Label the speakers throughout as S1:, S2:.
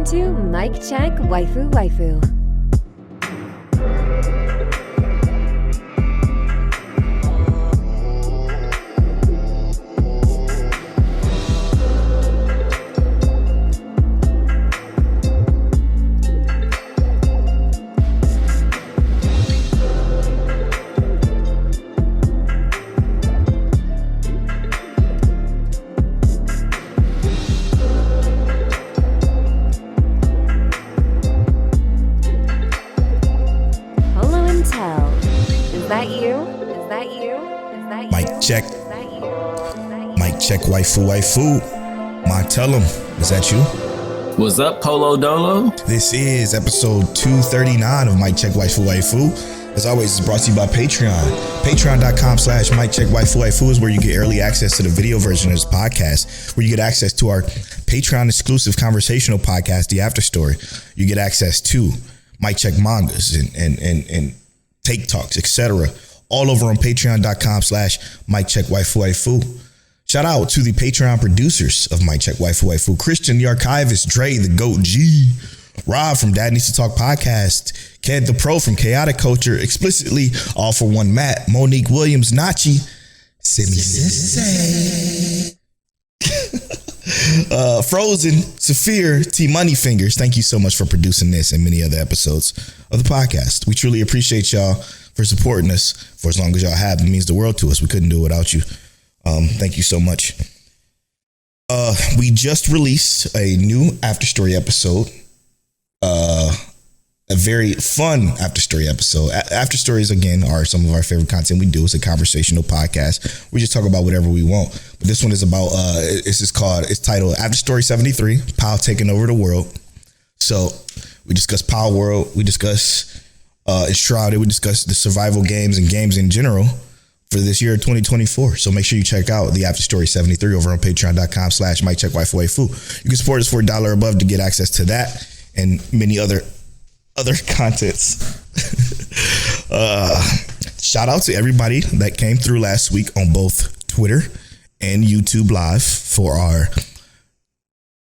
S1: Welcome to Mic Check Waifu Waifu.
S2: Check. Mic check, waifu, waifu. Ma, tell him, is that you?
S3: What's up, Polo Dolo?
S2: This is episode 239 of Mic Check, Waifu, Waifu. As always, it's brought to you by Patreon. Patreon.com/Mic Check, Waifu, Waifu is where you get early access to the video version of this podcast, where you get access to our Patreon exclusive conversational podcast, The Afterstory. You get access to Mic Check mangas and take talks, etc. all over on patreon.com/Mic Check Waifu Waifu. Shout out to the Patreon producers of Mic Check Waifu Waifu: Christian the Archivist, Dre the Goat G, Rob from Dad Needs to Talk Podcast, Ked the Pro from Chaotic Culture, Explicitly All for One Matt, Monique Williams, Nachi, Simi Sensei, Frozen, Saphir, T Money Fingers. Thank you so much for producing this and many other episodes of the podcast. We truly appreciate y'all for supporting us for as long as y'all have. It means the world to us. We couldn't do it without you. Thank you so much. We just released a new Afterstory episode. A very fun Afterstory episode. Afterstories, again, are some of our favorite content we do. It's a conversational podcast. We just talk about whatever we want. But this one is about, it's titled Afterstory 73, Pow Taking Over the World. So we discuss Pow World. We discuss Enshrouded. We discuss the survival games and games in general for this year 2024. So make sure you check out the Afterstory 73 over on patreon.com/Mic Check Waifu Waifu. You can support us for $1 or above to get access to that and many other contents. Shout out to everybody that came through last week on both Twitter and YouTube Live for our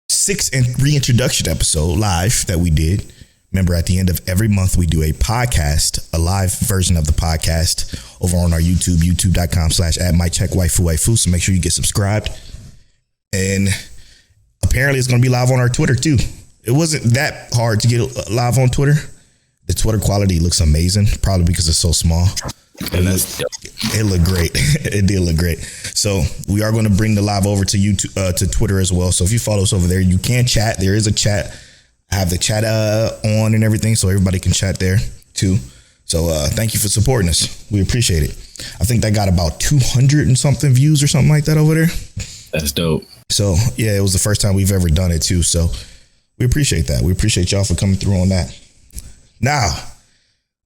S2: 6th and reintroduction episode live that we did. Remember, at the end of every month, we do a podcast, a live version of the podcast over on our YouTube, youtube.com/@Mic Check Waifu Waifu. So make sure you get subscribed. And apparently it's going to be live on our Twitter too. It wasn't that hard to get live on Twitter. The Twitter quality looks amazing, probably because it's so small. It looked great. It did look great. So we are going to bring the live over to YouTube, to Twitter as well. So if you follow us over there, you can chat. There is a chat. I have the chat on and everything, so everybody can chat there too. So thank you for supporting us. We appreciate it. I think that got about 200 and something views or something like that over there.
S3: That's dope.
S2: So yeah, it was the first time we've ever done it too. So we appreciate that. We appreciate y'all for coming through on that. Now,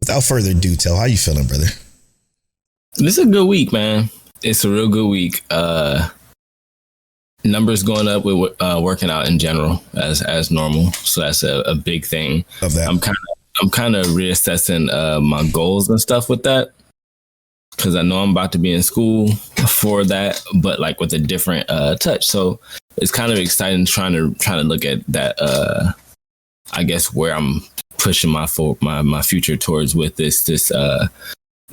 S2: without further ado, Tell, how you feeling, brother?
S3: This is a good week, man. It's a real good week. Numbers going up with working out in general as normal, so that's a big thing.
S2: Of that,
S3: I'm kind of reassessing my goals and stuff with that, because I know I'm about to be in school for that, but like with a different touch. So it's kind of exciting trying to look at that. I guess where I'm pushing my future towards with this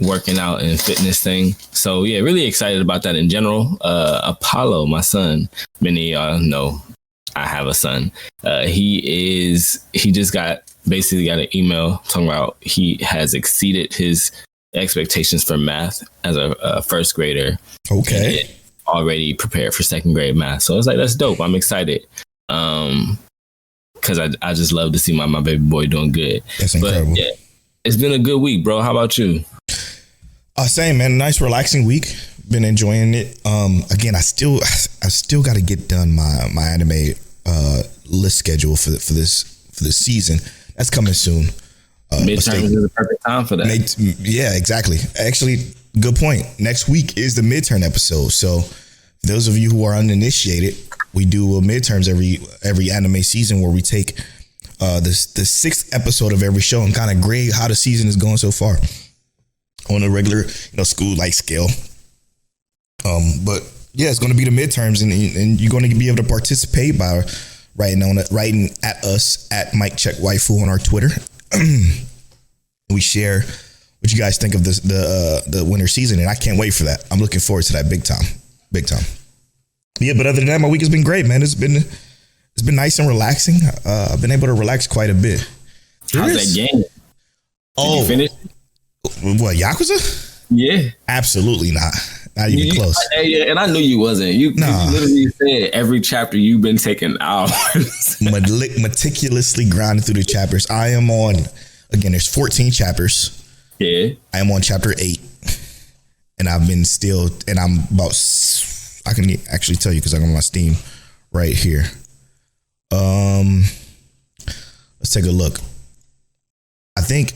S3: working out and fitness thing. So yeah, really excited about that in general. Apollo, my son, many of y'all know I have a son. He just got an email talking about he has exceeded his expectations for math as a first grader.
S2: Okay.
S3: Already prepared for second grade math. So it's like, that's dope. I'm excited. Cause I just love to see my baby boy doing good.
S2: That's incredible. But,
S3: yeah, it's been a good week, bro. How about you?
S2: Same, man. Nice, relaxing week. Been enjoying it. Again, I still got to get done my anime list schedule for this season. That's coming soon.
S3: Midterms is the perfect time for that.
S2: Yeah, exactly. Actually, good point. Next week is the midterm episode. So, for those of you who are uninitiated, we do midterms every anime season where we take the 6th episode of every show and kind of grade how the season is going so far on a regular, school like scale. But yeah, it's going to be the midterms, and you're going to be able to participate by writing at us at Mike Check Waifu on our Twitter. We share what you guys think of the winter season, and I can't wait for that. I'm looking forward to that big time. Yeah, but other than that, my week has been great, man. It's been nice and relaxing. I've been able to relax quite a bit.
S3: How's that game? Did you finish?
S2: What, Yakuza?
S3: Yeah.
S2: Absolutely not. Not even close.
S3: And I knew you wasn't. You literally said every chapter you've been taking hours.
S2: Meticulously grinding through the chapters. I am on, again, there's 14 chapters.
S3: Yeah.
S2: I am on chapter 8. And I'm about, I can actually tell you because I'm on my Steam right here. Let's take a look. I think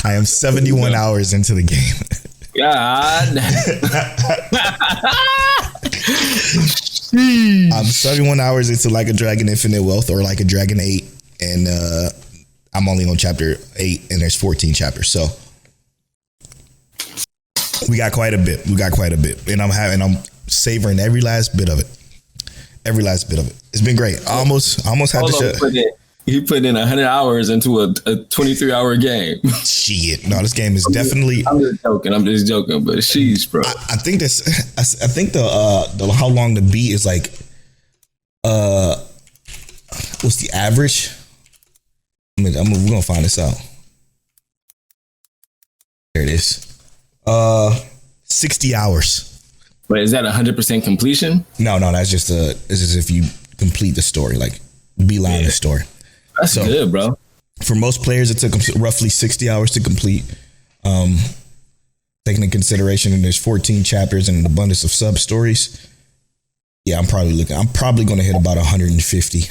S2: I am 71 hours into the game.
S3: God.
S2: I'm 71 hours into Like a Dragon Infinite Wealth, or Like a Dragon 8, and I'm only on chapter 8, and there's 14 chapters. So we got quite a bit. And I'm savoring every last bit of it. It's been great. Almost had to shut.
S3: He put in 100 hours into a 23-hour game.
S2: Shit. No, this game is definitely.
S3: I'm just joking, but sheesh, bro.
S2: I think the how long the beat is like. What's the average? We're gonna find this out. There it is. 60 hours.
S3: But is that 100% completion?
S2: No, that's just it's just if you complete the story, like beeline the story.
S3: That's good, bro.
S2: For most players, it took them roughly 60 hours to complete. Taking into consideration that there's 14 chapters and an abundance of sub stories. Yeah, I'm probably going to hit about 150.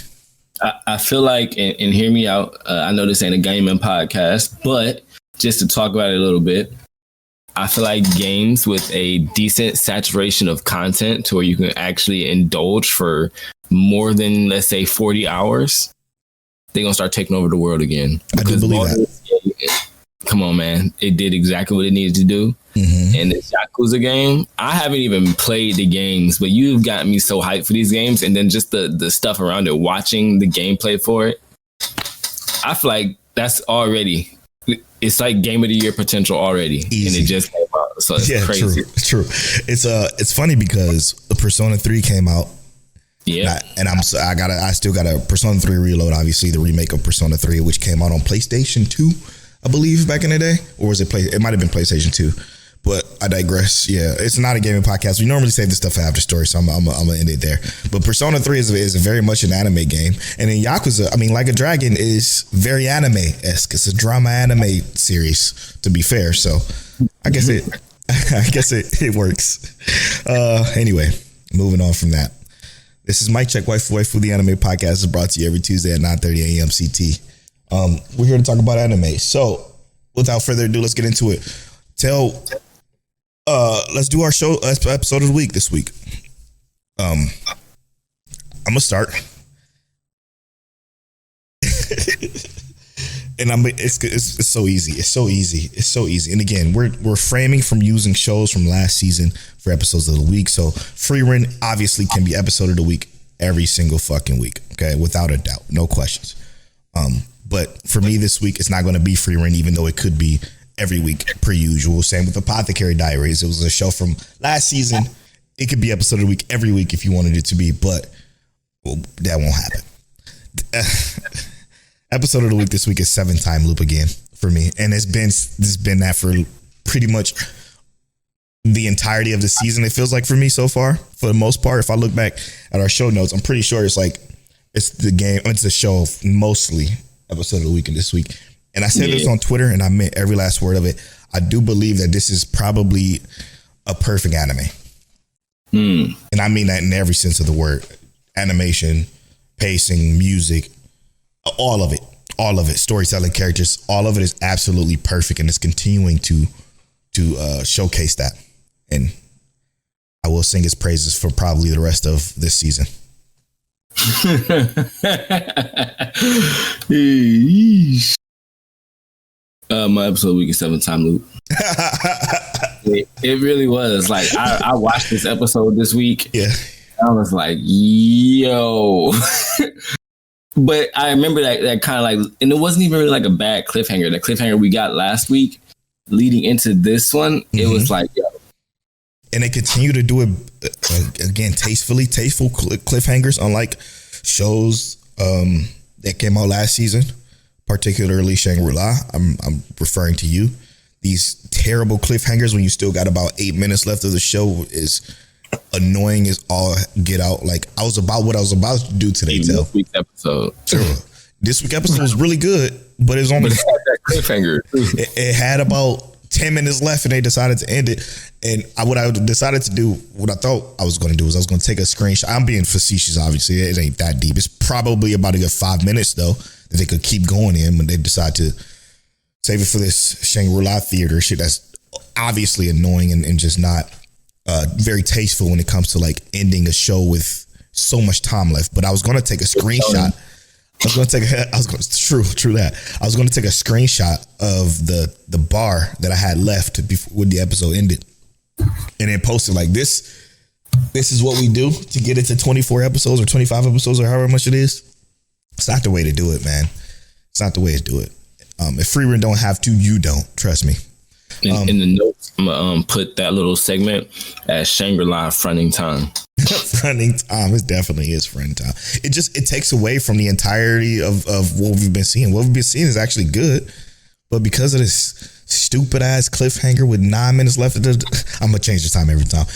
S3: I feel like, and hear me out, I know this ain't a gaming podcast, but just to talk about it a little bit, I feel like games with a decent saturation of content to where you can actually indulge for more than, let's say, 40 hours, they're going to start taking over the world again.
S2: I do believe that.
S3: Come on, man. It did exactly what it needed to do. Mm-hmm. And this Yakuza game, I haven't even played the games, but you've got me so hyped for these games. And then just the stuff around it, watching the gameplay for it. I feel like that's already, it's like game of the year potential already. Easy. And it just came out. So it's crazy.
S2: True. It's funny because the Persona 3 came out.
S3: Yeah.
S2: And I still got a Persona 3 Reload, obviously the remake of Persona 3, which came out on PlayStation 2, I believe, back in the day. Or was it it might have been PlayStation 2. But I digress. Yeah, it's not a gaming podcast. We normally save this stuff for Afterstory, so I'm gonna end it there. But Persona 3 is very much an anime game. And in Yakuza, I mean, Like a Dragon is very anime-esque. It's a drama anime series, to be fair. So I guess it works. Anyway, moving on from that. This is Mike Check Waifu, the anime podcast is brought to you every Tuesday at 9:30 a.m. CT. We're here to talk about anime. So without further ado, let's get into it. Let's do our show episode of the week this week. I'm gonna start. And it's so easy. It's so easy. And again, we're framing from using shows from last season for episodes of the week. So Frieren obviously can be episode of the week every single fucking week. Okay, without a doubt, no questions. But for me this week, it's not going to be Frieren, even though it could be every week per usual. Same with Apothecary Diaries. It was a show from last season. It could be episode of the week every week if you wanted it to be, but that won't happen. Episode of the week this week is 7 Time Loop again for me. And it's been that for pretty much the entirety of the season. It feels like for me so far, for the most part. If I look back at our show notes, I'm pretty sure it's the show mostly episode of the week and this week. And I said this on Twitter and I meant every last word of it. I do believe that this is probably a perfect anime. And I mean that in every sense of the word. Animation, pacing, music, all of it, storytelling, characters, all of it is absolutely perfect, and it's continuing to showcase that. And I will sing its praises for probably the rest of this season.
S3: My episode of the week is 7 Time Loop. It really was. Like I watched this episode this week.
S2: Yeah.
S3: I was like, yo. But I remember that kind of like, and it wasn't even really like a bad cliffhanger. The cliffhanger we got last week leading into this one, it was like, yo.
S2: And they continue to do it again, tasteful cliffhangers, unlike shows that came out last season, particularly Shangri-La. I'm referring to you. These terrible cliffhangers when you still got about 8 minutes left of the show is annoying as all get out. Like I was about to do today.
S3: This week's episode.
S2: This week's episode was really good, but it was only
S3: that cliffhanger.
S2: It had about 10 minutes left, and they decided to end it. And what I decided to do, what I thought I was going to do, is I was going to take a screenshot. I'm being facetious, obviously. It ain't that deep. It's probably about a good 5 minutes though that they could keep going in, when they decide to save it for this Shangri-La theater shit that's obviously annoying and just not very tasteful when it comes to like ending a show with so much time left. But I was going to take a screenshot. I was going to take a screenshot of the bar that I had left before when the episode ended, and then post it like this. This is what we do to get it to 24 episodes or 25 episodes or however much it is. It's not the way to do it, man. It's not the way to do it. If Frieren don't have to, you don't. Trust me.
S3: In the notes, I'm gonna put that little segment as Shangri-La Fronting time.
S2: Fronting time. It definitely is fronting time. It takes away from the entirety of what we've been seeing. What we've been seeing is actually good, but because of this stupid ass cliffhanger with 9 minutes left, I'm gonna change the time every time.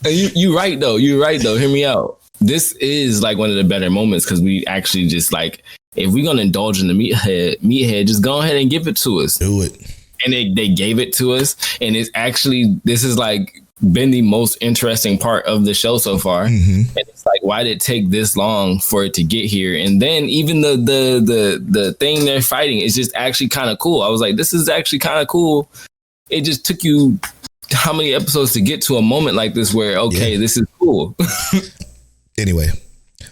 S3: You're right though. Hear me out. This is like one of the better moments because we actually just like, if we're gonna indulge in the meathead, just go ahead and give it to us.
S2: Do it.
S3: And they gave it to us, and it's actually, this is like been the most interesting part of the show so far. And it's like, why did it take this long for it to get here? And then even the thing they're fighting is just actually kind of cool. I was like, this is actually kind of cool. It just took you how many episodes to get to a moment like this where, okay, this is cool.
S2: Anyway,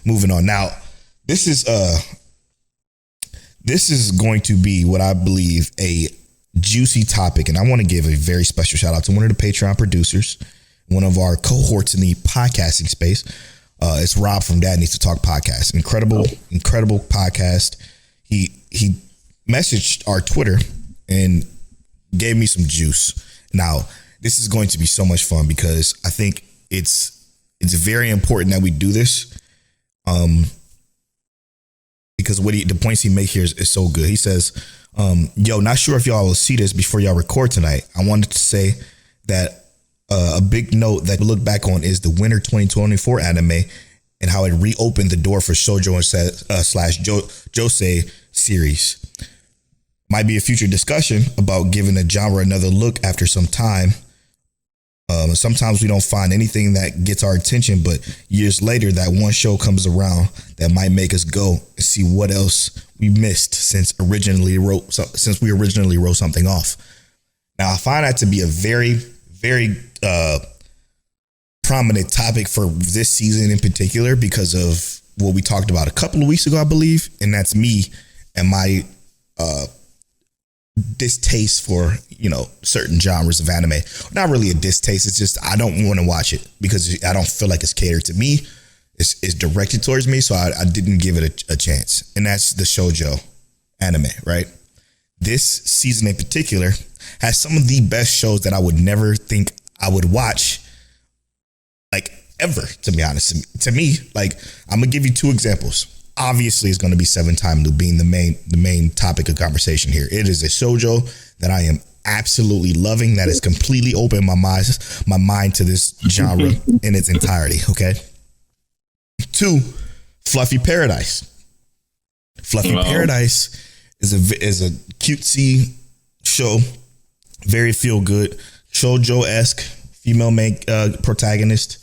S2: moving on. Now, this is going to be what I believe a juicy topic, and I want to give a very special shout out to one of the Patreon producers, one of our cohorts in the podcasting space. It's Rob from Dad Needs to Talk podcast. Incredible podcast. He messaged our Twitter and gave me some juice. Now, this is going to be so much fun because I think it's very important that we do this. Because the points he makes here is so good. He says, yo, not sure if y'all will see this before y'all record tonight. I wanted to say that a big note that we look back on is the Winter 2024 anime and how it reopened the door for shoujo and slash josei series. Might be a future discussion about giving the genre another look after some time. Sometimes we don't find anything that gets our attention, but years later, that one show comes around that might make us go and see what else we missed since we originally wrote something off. Now, I find that to be a very, very prominent topic for this season in particular because of what we talked about a couple of weeks ago, I believe, and that's me and my distaste for, certain genres of anime. Not really a distaste. It's just, I don't want to watch it because I don't feel like it's catered to me. It's directed towards me. So I didn't give it a chance. And that's the shoujo anime, right? This season in particular has some of the best shows that I would never think I would watch, like ever, to be honest. To me, like, I'm gonna give you two examples. Obviously, it's going to be Seven Time Loop being the main topic of conversation here. It is a shoujo that I am absolutely loving. That has completely opened my mind to this genre in its entirety. Okay. 2, Fluffy Paradise. Fluffy Paradise is a cutesy show, very feel good, shoujo-esque female main protagonist.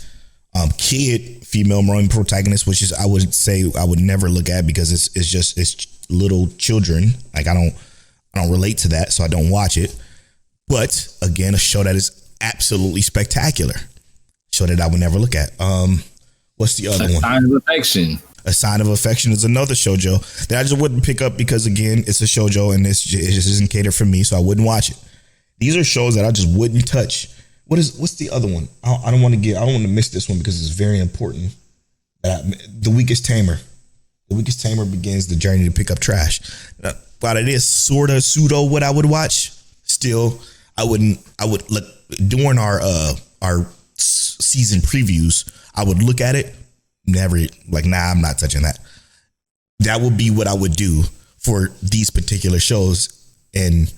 S2: Kid female main protagonist, which is, I would say, I would never look at because it's little children. Like I don't relate to that, so I don't watch it. But again, a show that is absolutely spectacular. Show that I would never look at. What's the other one?
S3: Sign of Affection.
S2: A Sign of Affection is another shoujo that I just wouldn't pick up because again, it's a shoujo and it just isn't catered for me, so I wouldn't watch it. These are shows that I just wouldn't touch What's the other one? I don't want to miss this one because it's very important. The Weakest Tamer. The Weakest Tamer begins the journey to pick up trash. While it is sort of pseudo what I would watch, still I would look during our season previews. I would look at it, never like, nah, I'm not touching that. That would be what I would do for these particular shows, and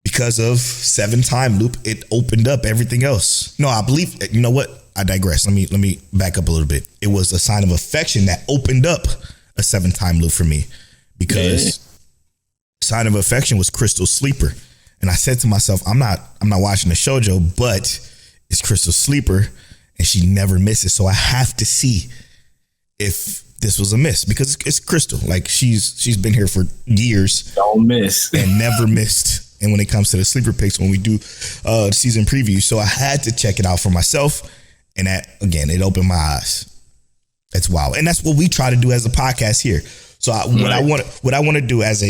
S2: because of 7 time loop, it opened up everything else. No, I believe, you know what? I digress. Let me back up a little bit. It was A Sign of Affection that opened up a 7 time loop for me, because Sign of Affection was Crystal's sleeper. And I said to myself, I'm not watching the shoujo, but it's Crystal's sleeper and she never misses. So I have to see if this was a miss, because it's Crystal. Like, she's been here for years.
S3: Don't miss.
S2: And never missed. And when it comes to the sleeper picks, when we do season preview, so I had to check it out for myself. And that, again, it opened my eyes. That's wild. And that's what we try to do as a podcast here. So what I want to do as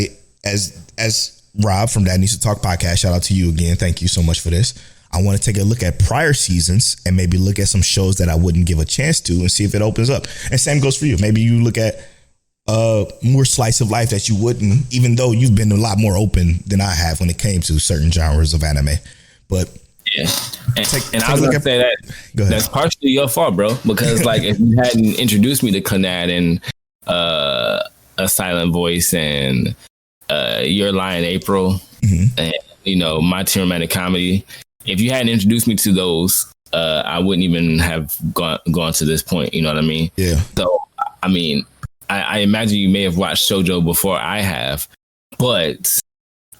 S2: Rob from That Needs to Talk podcast, shout out to you again. Thank you so much for this. I want to take a look at prior seasons and maybe look at some shows that I wouldn't give a chance to and see if it opens up. And same goes for you. Maybe you look at more slice of life that you wouldn't, even though you've been a lot more open than I have when it came to certain genres of anime. But
S3: yeah, and I was gonna say that that's partially your fault, bro. Because like, if you hadn't introduced me to Clannad and A Silent Voice and Your Lie in April, and My Teen Romantic Comedy, if you hadn't introduced me to those, I wouldn't even have gone to this point. You know what I mean? Yeah. So I mean, I imagine you may have watched shoujo before I have, but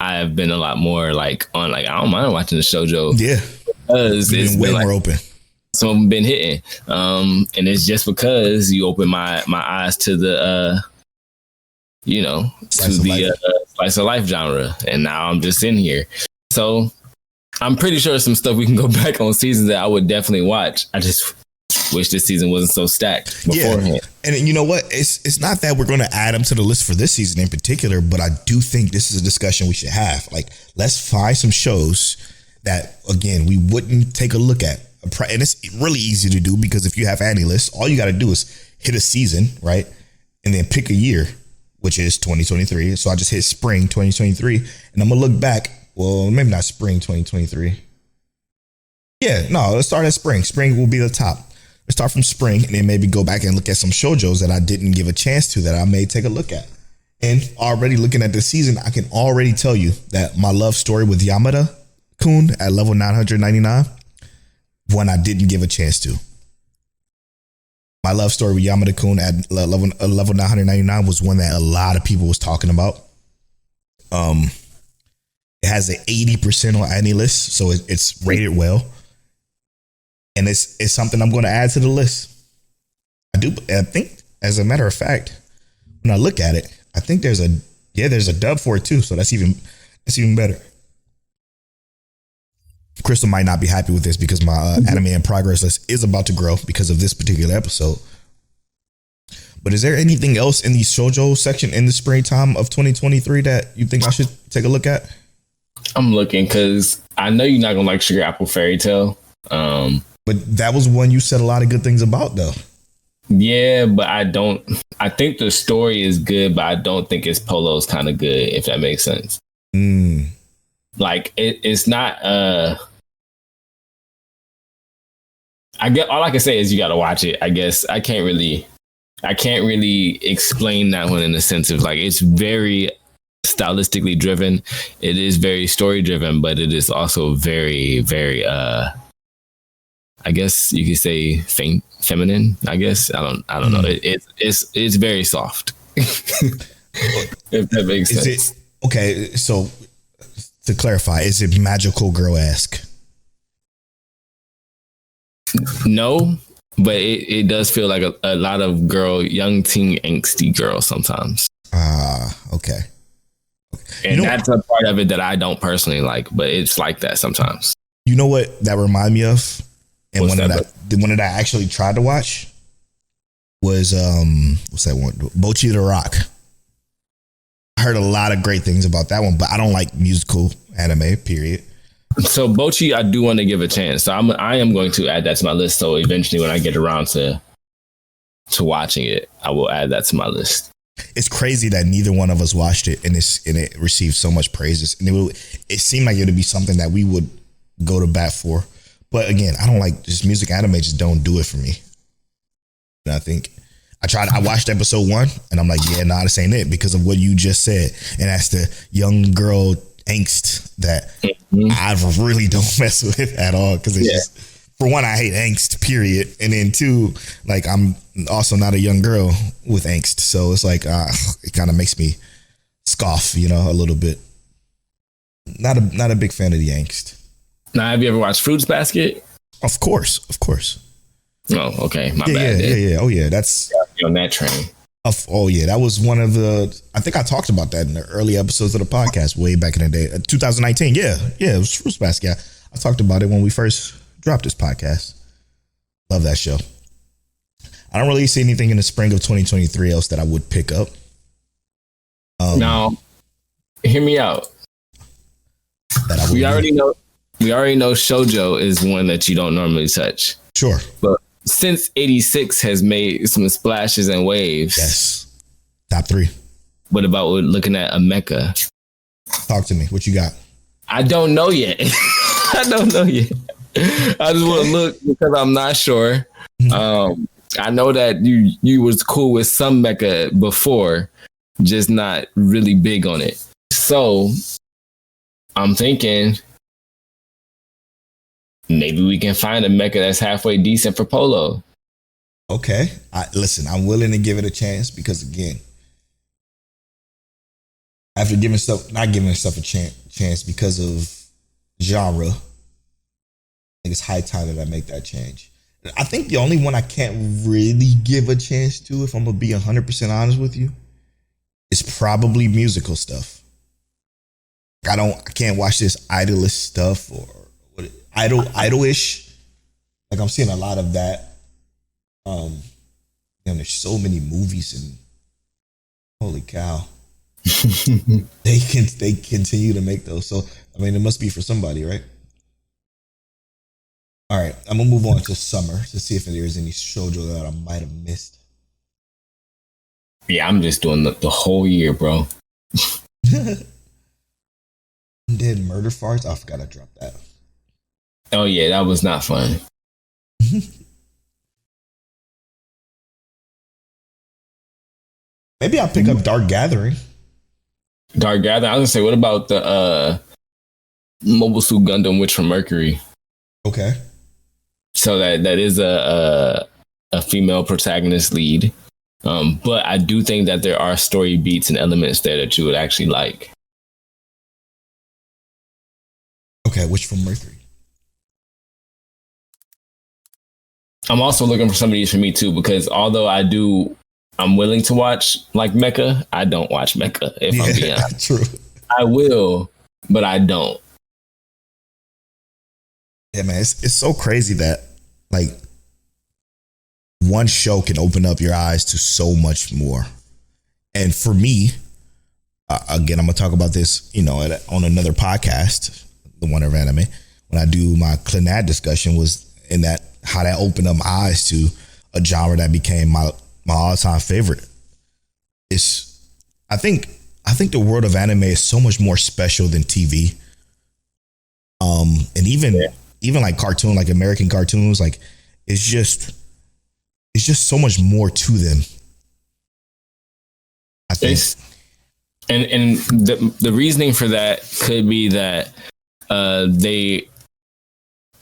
S3: I've been a lot more like on like, I don't mind watching the shoujo. Yeah, because it's way more open. Some of them been hitting, and it's just because you open my eyes to the slice of life genre, and now I'm just in here. So I'm pretty sure some stuff we can go back on seasons that I would definitely watch. I just wish this season wasn't so stacked beforehand. Yeah. And you know what? It's not that we're going to add them to the list for this season in particular, but I do think this is a discussion we should have. Like, let's find some shows that, again, we wouldn't take a look at. And it's really easy to do, because if you have any list, all you got to do is hit a season, right? And then pick a year, which is 2023. So I just hit spring 2023, and I'm going to look back. Well, maybe not spring 2023. Yeah, no, let's start at spring. Spring will be the top. Let's start from spring and then maybe go back and look at some shoujos that I didn't give a chance to, that I may take a look at. And already looking at this season, I can already tell you that my love story with Yamada-kun at level 999, one I didn't give a chance to. My love story with Yamada-kun at level 999 was one that a lot of people was talking about. It has an 80% on any list, so it's rated well. And it's something I'm going to add to the list. I think, as a matter of fact, when I look at it, I think there's a dub for it too. So that's even better. Crystal might not be happy with this, because my anime in progress list is about to grow because of this particular episode. But is there anything else in the shoujo section in the springtime of 2023 that you think I should take a look at? I'm looking, because I know you're not going to like Sugar Apple Fairy Tale.
S2: But that was one you said a lot of good things about, though.
S3: Yeah, but I think the story is good, but I don't think it's Polo's kind of good, if that makes sense. Like, it's not, I get, all I can say is you got to watch it. I guess I can't really explain that one in the sense of, like, it's very stylistically driven. It is very story driven, but it is also very, very, I guess you could say feminine. I guess I don't know. It's very soft. If that makes sense.
S2: Is it okay? So to clarify, is it magical girl-esque?
S3: No, but it does feel like a lot of young teen angsty girls sometimes.
S2: Okay.
S3: And that's a part of it that I don't personally like, but it's like that sometimes.
S2: You know what that remind me of? And the one that I actually tried to watch was what's that one? Bochi the Rock. I heard a lot of great things about that one, but I don't like musical anime, period.
S3: So Bocchi, I do want to give a chance. So I am going to add that to my list. So eventually, when I get around to watching it, I will add that to my list.
S2: It's crazy that neither one of us watched it, and it received so much praises. And it seemed like it would be something that we would go to bat for. But again, I don't like just music. Anime just don't do it for me. And I think I watched episode 1, and I'm like, yeah, nah, this ain't it, because of what you just said. And that's the young girl angst that I really don't mess with at all, because it's just, for one, I hate angst, period, and then 2, like, I'm also not a young girl with angst, so it's like it kind of makes me scoff, a little bit. Not a big fan of the angst.
S3: Now, have you ever watched Fruits Basket?
S2: Of course.
S3: Oh, okay, my bad.
S2: Yeah. Oh yeah, that's
S3: on that train.
S2: Oh yeah, that was one of the. I think I talked about that in the early episodes of the podcast way back in the day, 2019. Yeah, it was Fruits Basket. I talked about it when we first dropped this podcast. Love that show. I don't really see anything in the spring of 2023 else that I would pick up.
S3: Now, hear me out. We already know shoujo is one that you don't normally touch.
S2: Sure,
S3: but since 86 has made some splashes and waves.
S2: Yes. Top 3.
S3: What about looking at a mecha?
S2: Talk to me. What you got?
S3: I don't know yet. I just want to look because I'm not sure. I know that you was cool with some mecha before, just not really big on it. So I'm thinking maybe we can find a mecha that's halfway decent for Polo.
S2: Okay. Listen, I'm willing to give it a chance because, again, after not giving stuff a chance because of genre, I think it's high time that I make that change. I think the only one I can't really give a chance to, if I'm going to be 100% honest with you, is probably musical stuff. I can't watch this idolish stuff or idolish. Like, I'm seeing a lot of that. There's so many movies, and holy cow. they continue to make those. So I mean, it must be for somebody, right? All right, I'm gonna move on to summer to see if there's any shoujo that I might have missed.
S3: Yeah, I'm just doing the whole year, bro.
S2: Undead Murder Farts. I forgot I dropped that.
S3: Oh yeah, that was not fun.
S2: Maybe I'll pick up Dark Gathering.
S3: Dark Gathering. I was gonna say, what about the Mobile Suit Gundam Witch from Mercury?
S2: Okay.
S3: So that is a female protagonist lead. But I do think that there are story beats and elements there that you would actually like.
S2: Okay, Witch from Mercury.
S3: I'm also looking for some of these for me too, because although I'm willing to watch like mecha, I don't watch mecha, if I'm being honest.
S2: True.
S3: I will, but I don't.
S2: Yeah, man, it's so crazy that like one show can open up your eyes to so much more. And for me, again, I'm gonna talk about this, on another podcast, the Wonder of Anime. When I do my Clannad discussion, was in that how that opened up my eyes to a genre that became my all-time favorite. I think the world of anime is so much more special than TV. And even like cartoon, like American cartoons, like it's just so much more to them. I think.
S3: And the reasoning for that could be that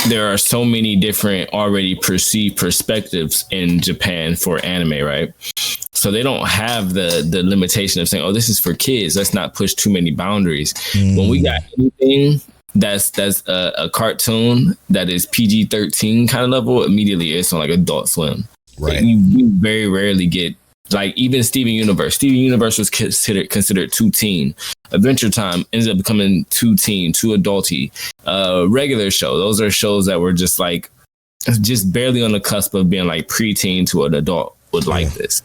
S3: there are so many different already perceived perspectives in Japan for anime, right? So they don't have the limitation of saying, oh, this is for kids, let's not push too many boundaries. When we got anything that's a cartoon that is PG-13 kind of level, immediately it's on like Adult Swim.
S2: Right.
S3: Like, we very rarely get, like, even Steven Universe. Steven Universe was considered too teen. Adventure Time ended up becoming too teen, too adulty. Regular Show, those are shows that were just like, just barely on the cusp of being like preteen to an adult would like this.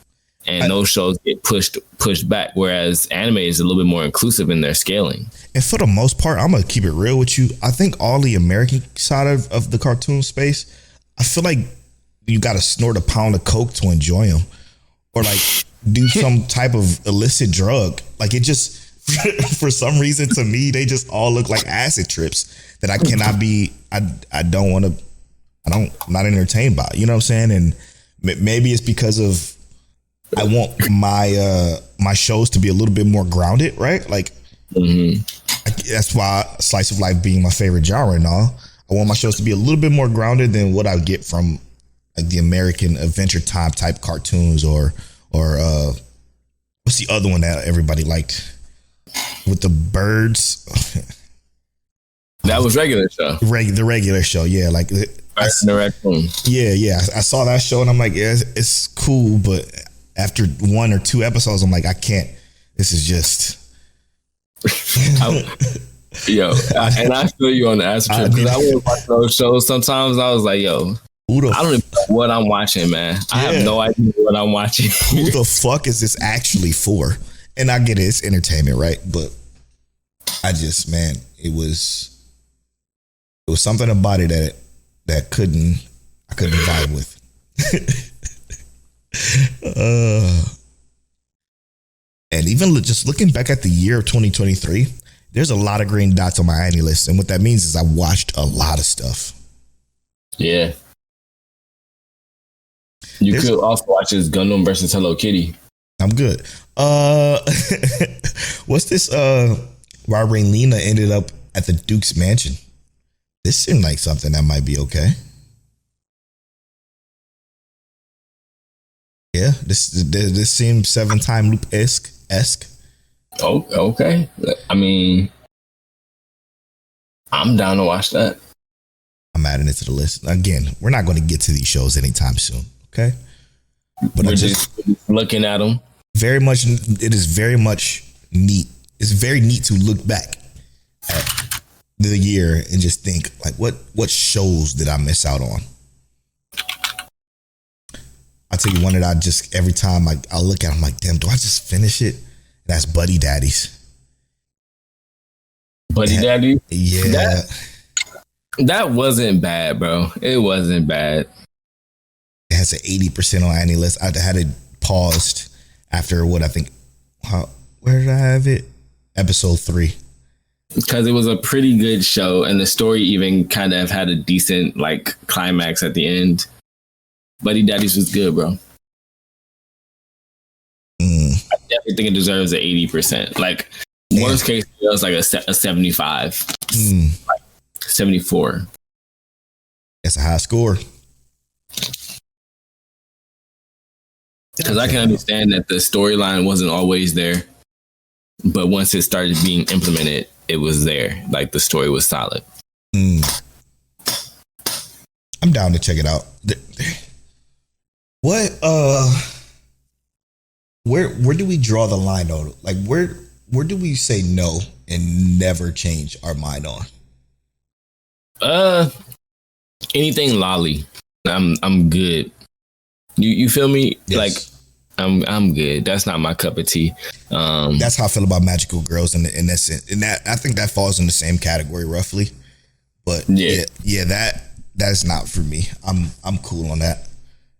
S3: and those shows get pushed back. Whereas anime is a little bit more inclusive in their scaling.
S2: And for the most part, I'm gonna keep it real with you. I think all the American side of the cartoon space, I feel like you got to snort a pound of coke to enjoy them, or like do some type of illicit drug. Like it just, for some reason, to me, they just all look like acid trips that I cannot be. I'm not entertained by. You know what I'm saying? And maybe it's because of I want my shows to be a little bit more grounded, right? Like that's why slice of life being my favorite genre and all. I want my shows to be a little bit more grounded than what I get from like the American Adventure Time type cartoons or what's the other one that everybody liked with the birds?
S3: That was regular show.
S2: The regular show, yeah. Like
S3: the raccoon.
S2: Yeah. I saw that show and I'm like, yeah, it's cool, but after 1 or 2 episodes, I'm like, I can't. This is just.
S3: And I feel you on the acid trip because I would watch those shows sometimes. And I was like, yo, I don't even know what I'm watching, man. Yeah. I have no idea what I'm watching.
S2: Who the fuck is this actually for? And I get it, it's entertainment, right? But I just, man, it was something about it that I couldn't vibe with. And even just looking back at the year of 2023, there's a lot of green dots on my anime list, and what that means is I watched a lot of stuff.
S3: Yeah. You could also watch this Gundam versus Hello Kitty.
S2: I'm good. What's this? Why Raylina ended up at the Duke's mansion? This seemed like something that might be okay. Yeah, this seems 7-time loop esque.
S3: Oh, okay. I mean, I'm down to watch that.
S2: I'm adding it to the list. Again, we're not going to get to these shows anytime soon, okay? But
S3: we're just looking at them.
S2: It is very much neat. It's very neat to look back at the year and just think, like, what shows did I miss out on? I'll tell you one that I just, every time I look at it, I'm like, damn, do I just finish it? That's Buddy Daddies.
S3: Daddy?
S2: Yeah.
S3: That wasn't bad, bro. It wasn't bad.
S2: It has an 80% on any list. I had it paused after what I think, where did I have it? Episode 3.
S3: Because it was a pretty good show and the story even kind of had a decent like climax at the end. Buddy Daddies was good, bro. I definitely think it deserves an 80%. Like, worst case, it was like a 75. Like 74.
S2: That's a high score.
S3: Because I can understand that the storyline wasn't always there. But once it started being implemented, it was there. Like, the story was solid.
S2: I'm down to check it out. What where do we draw the line though? Like where do we say no and never change our mind on?
S3: Anything lolly. I'm good. You feel me?
S2: Yes.
S3: Like I'm good. That's not my cup of tea.
S2: That's how I feel about magical girls in that sense. And that I think that falls in the same category roughly. But that's not for me. I'm cool on that.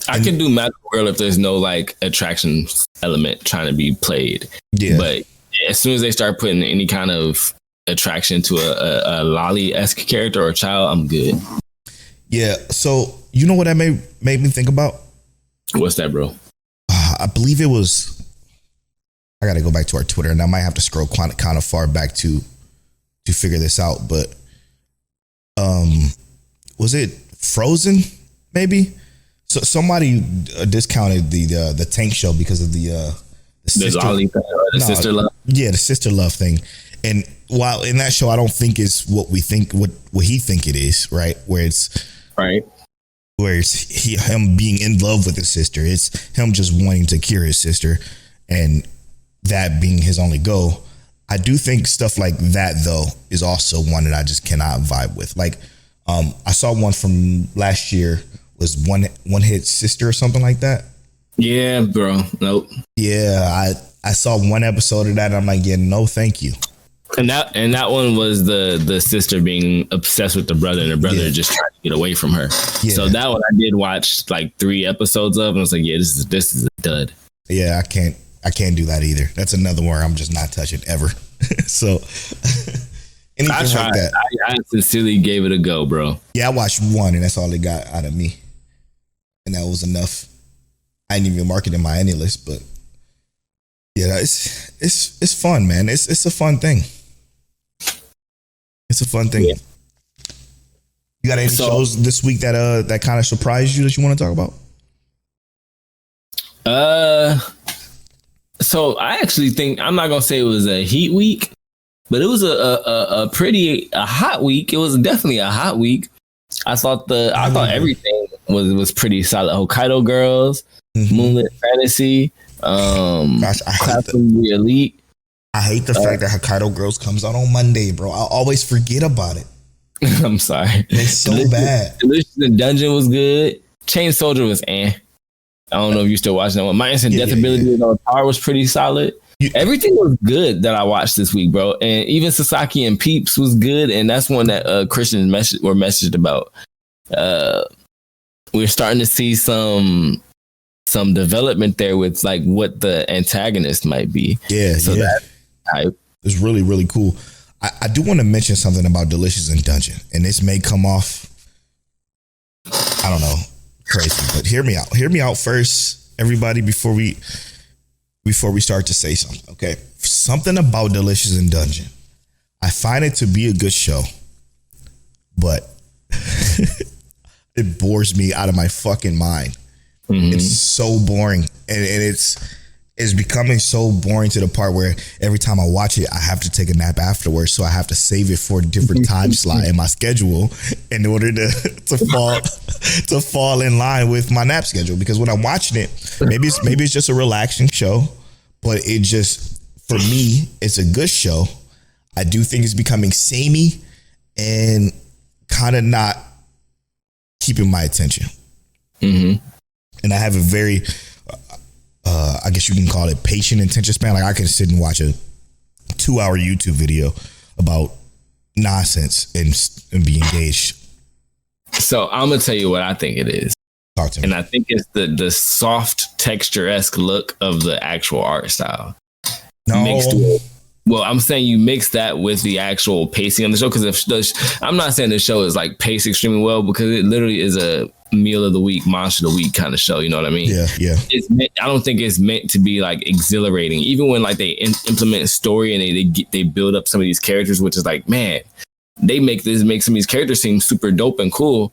S3: I can do magical girl if there's no like attraction element trying to be played. Yeah. But as soon as they start putting any kind of attraction to a lolly-esque character or child, I'm good.
S2: Yeah. So you know what that made me think about?
S3: What's that, bro?
S2: I believe it was. I got to go back to our Twitter, and I might have to scroll kind of far back to figure this out. But was it Frozen? Maybe. So somebody discounted the Tank show because of the sister love. Yeah, the sister love thing. And while in that show, I don't think it's what he think it is, right? Where it's him being in love with his sister. It's him just wanting to cure his sister, and that being his only goal. I do think stuff like that though is also one that I just cannot vibe with. Like, I saw one from last year. Was one hit sister or something like that.
S3: Yeah, bro. Nope.
S2: Yeah, I saw one episode of that. And I'm like, yeah, no, thank you.
S3: And that one was the sister being obsessed with the brother, and the brother just trying to get away from her. Yeah. So that one I did watch like 3 episodes of, and I was like, yeah, this is a dud.
S2: Yeah, I can't do that either. That's another one I'm just not touching ever. So anything
S3: I tried.
S2: like that.
S3: I sincerely gave it a go, bro.
S2: Yeah, I watched one, and that's all it got out of me, and that was enough. I didn't even mark it in my any list, but yeah, it's fun, man. It's a fun thing. It's a fun thing. Yeah. You got any shows this week that kind of surprised you that you want to talk about?
S3: So I actually think, I'm not gonna say it was a heat week, but it was a pretty hot week. It was definitely a hot week. I thought everything was pretty solid. Hokkaido Girls, Moonlit Fantasy, Class of the Elite.
S2: I hate the fact that Hokkaido Girls comes out on Monday, bro. I always forget about it.
S3: I'm sorry.
S2: It's so bad.
S3: Delicious in Dungeon was good. Chain Soldier was I don't know if you're still watching that one. My Instant Death Ability on Power was pretty solid. Everything was good that I watched this week, bro. And even Sasaki and Peeps was good. And that's one that Christians were messaged about. We're starting to see some development there with like what the antagonist might be. Yeah. So that
S2: it's really, really cool. I do want to mention something about Delicious in Dungeon, and this may come off, I don't know, crazy, but hear me out. Hear me out first, everybody, before we start to say something. Okay, something about Delicious in Dungeon. I find it to be a good show, but it bores me out of my fucking mind. It's so boring, and it's becoming so boring to the part where every time I watch it, I have to take a nap afterwards. So I have to save it for a different time slot in my schedule in order to fall in line with my nap schedule. Because when I'm watching it, maybe it's just a relaxing show, but it just, for me, it's a good show. I do think it's becoming samey and kind of not keeping my attention. And I have a very, I guess you can call it patient attention span. Like I can sit and watch a 2-hour YouTube video about nonsense and be engaged.
S3: So I'm gonna tell you what I think it is.
S2: Talk to me.
S3: And I think it's the soft texture-esque look of the actual art style. Well, I'm saying you mix that with the actual pacing on the show, because I'm not saying the show is like paced extremely well, because it literally is a meal of the week, monster of the week kind of show. You know what I mean?
S2: Yeah.
S3: I don't think it's meant to be like exhilarating, even when like they implement story and they build up some of these characters, which is like, man, they make some of these characters seem super dope and cool.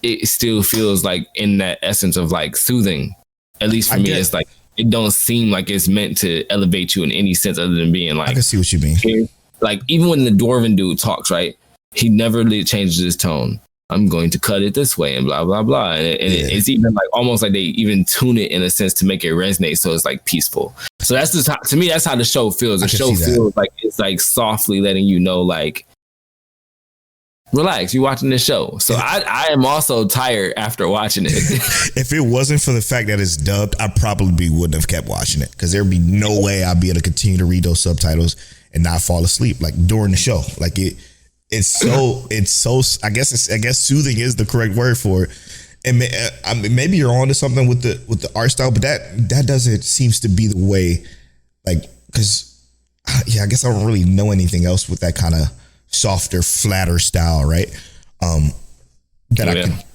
S3: It still feels like in that essence of like soothing. At least for me, it's like, it don't seem like it's meant to elevate you in any sense other than being like,
S2: I can see what you mean.
S3: Like even when the dwarven dude talks, right? He never really changes his tone. I'm going to cut it this way and blah, blah, blah. And it's even like almost like they even tune it in a sense to make it resonate. So it's like peaceful. So that's just how, to me, that's how the show feels. The show feels like it's like softly letting you know, like, relax, you're watching this show. So I am also tired after watching it.
S2: If it wasn't for the fact that it's dubbed, I probably wouldn't have kept watching it, because there'd be no way I'd be able to continue to read those subtitles and not fall asleep like during the show. Like it's so I guess soothing is the correct word for it. And maybe you're onto something with the art style, but that doesn't seems to be the way, like, because I guess I don't really know anything else with that kind of softer, flatter style, right? That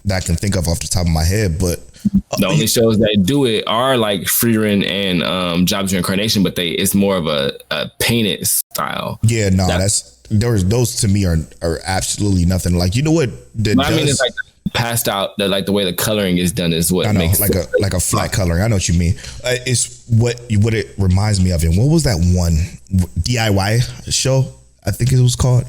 S2: I can think of off the top of my head. But
S3: the only shows that do it are like Frieren and Jobs Reincarnation, but it's more of a painted style.
S2: Yeah, no, those to me are absolutely nothing. Like, you know what?
S3: I mean, it's like passed out. Like the way the coloring is done is what makes
S2: like a flat coloring. I know what you mean. It's what it reminds me of. And what was that one DIY show? I think it was called.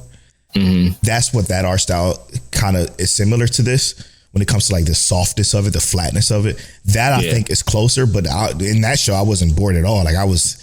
S2: That's what that art style kind of is similar to this when it comes to like the softness of it, the flatness of it. That I think is closer, but in that show I wasn't bored at all. Like I was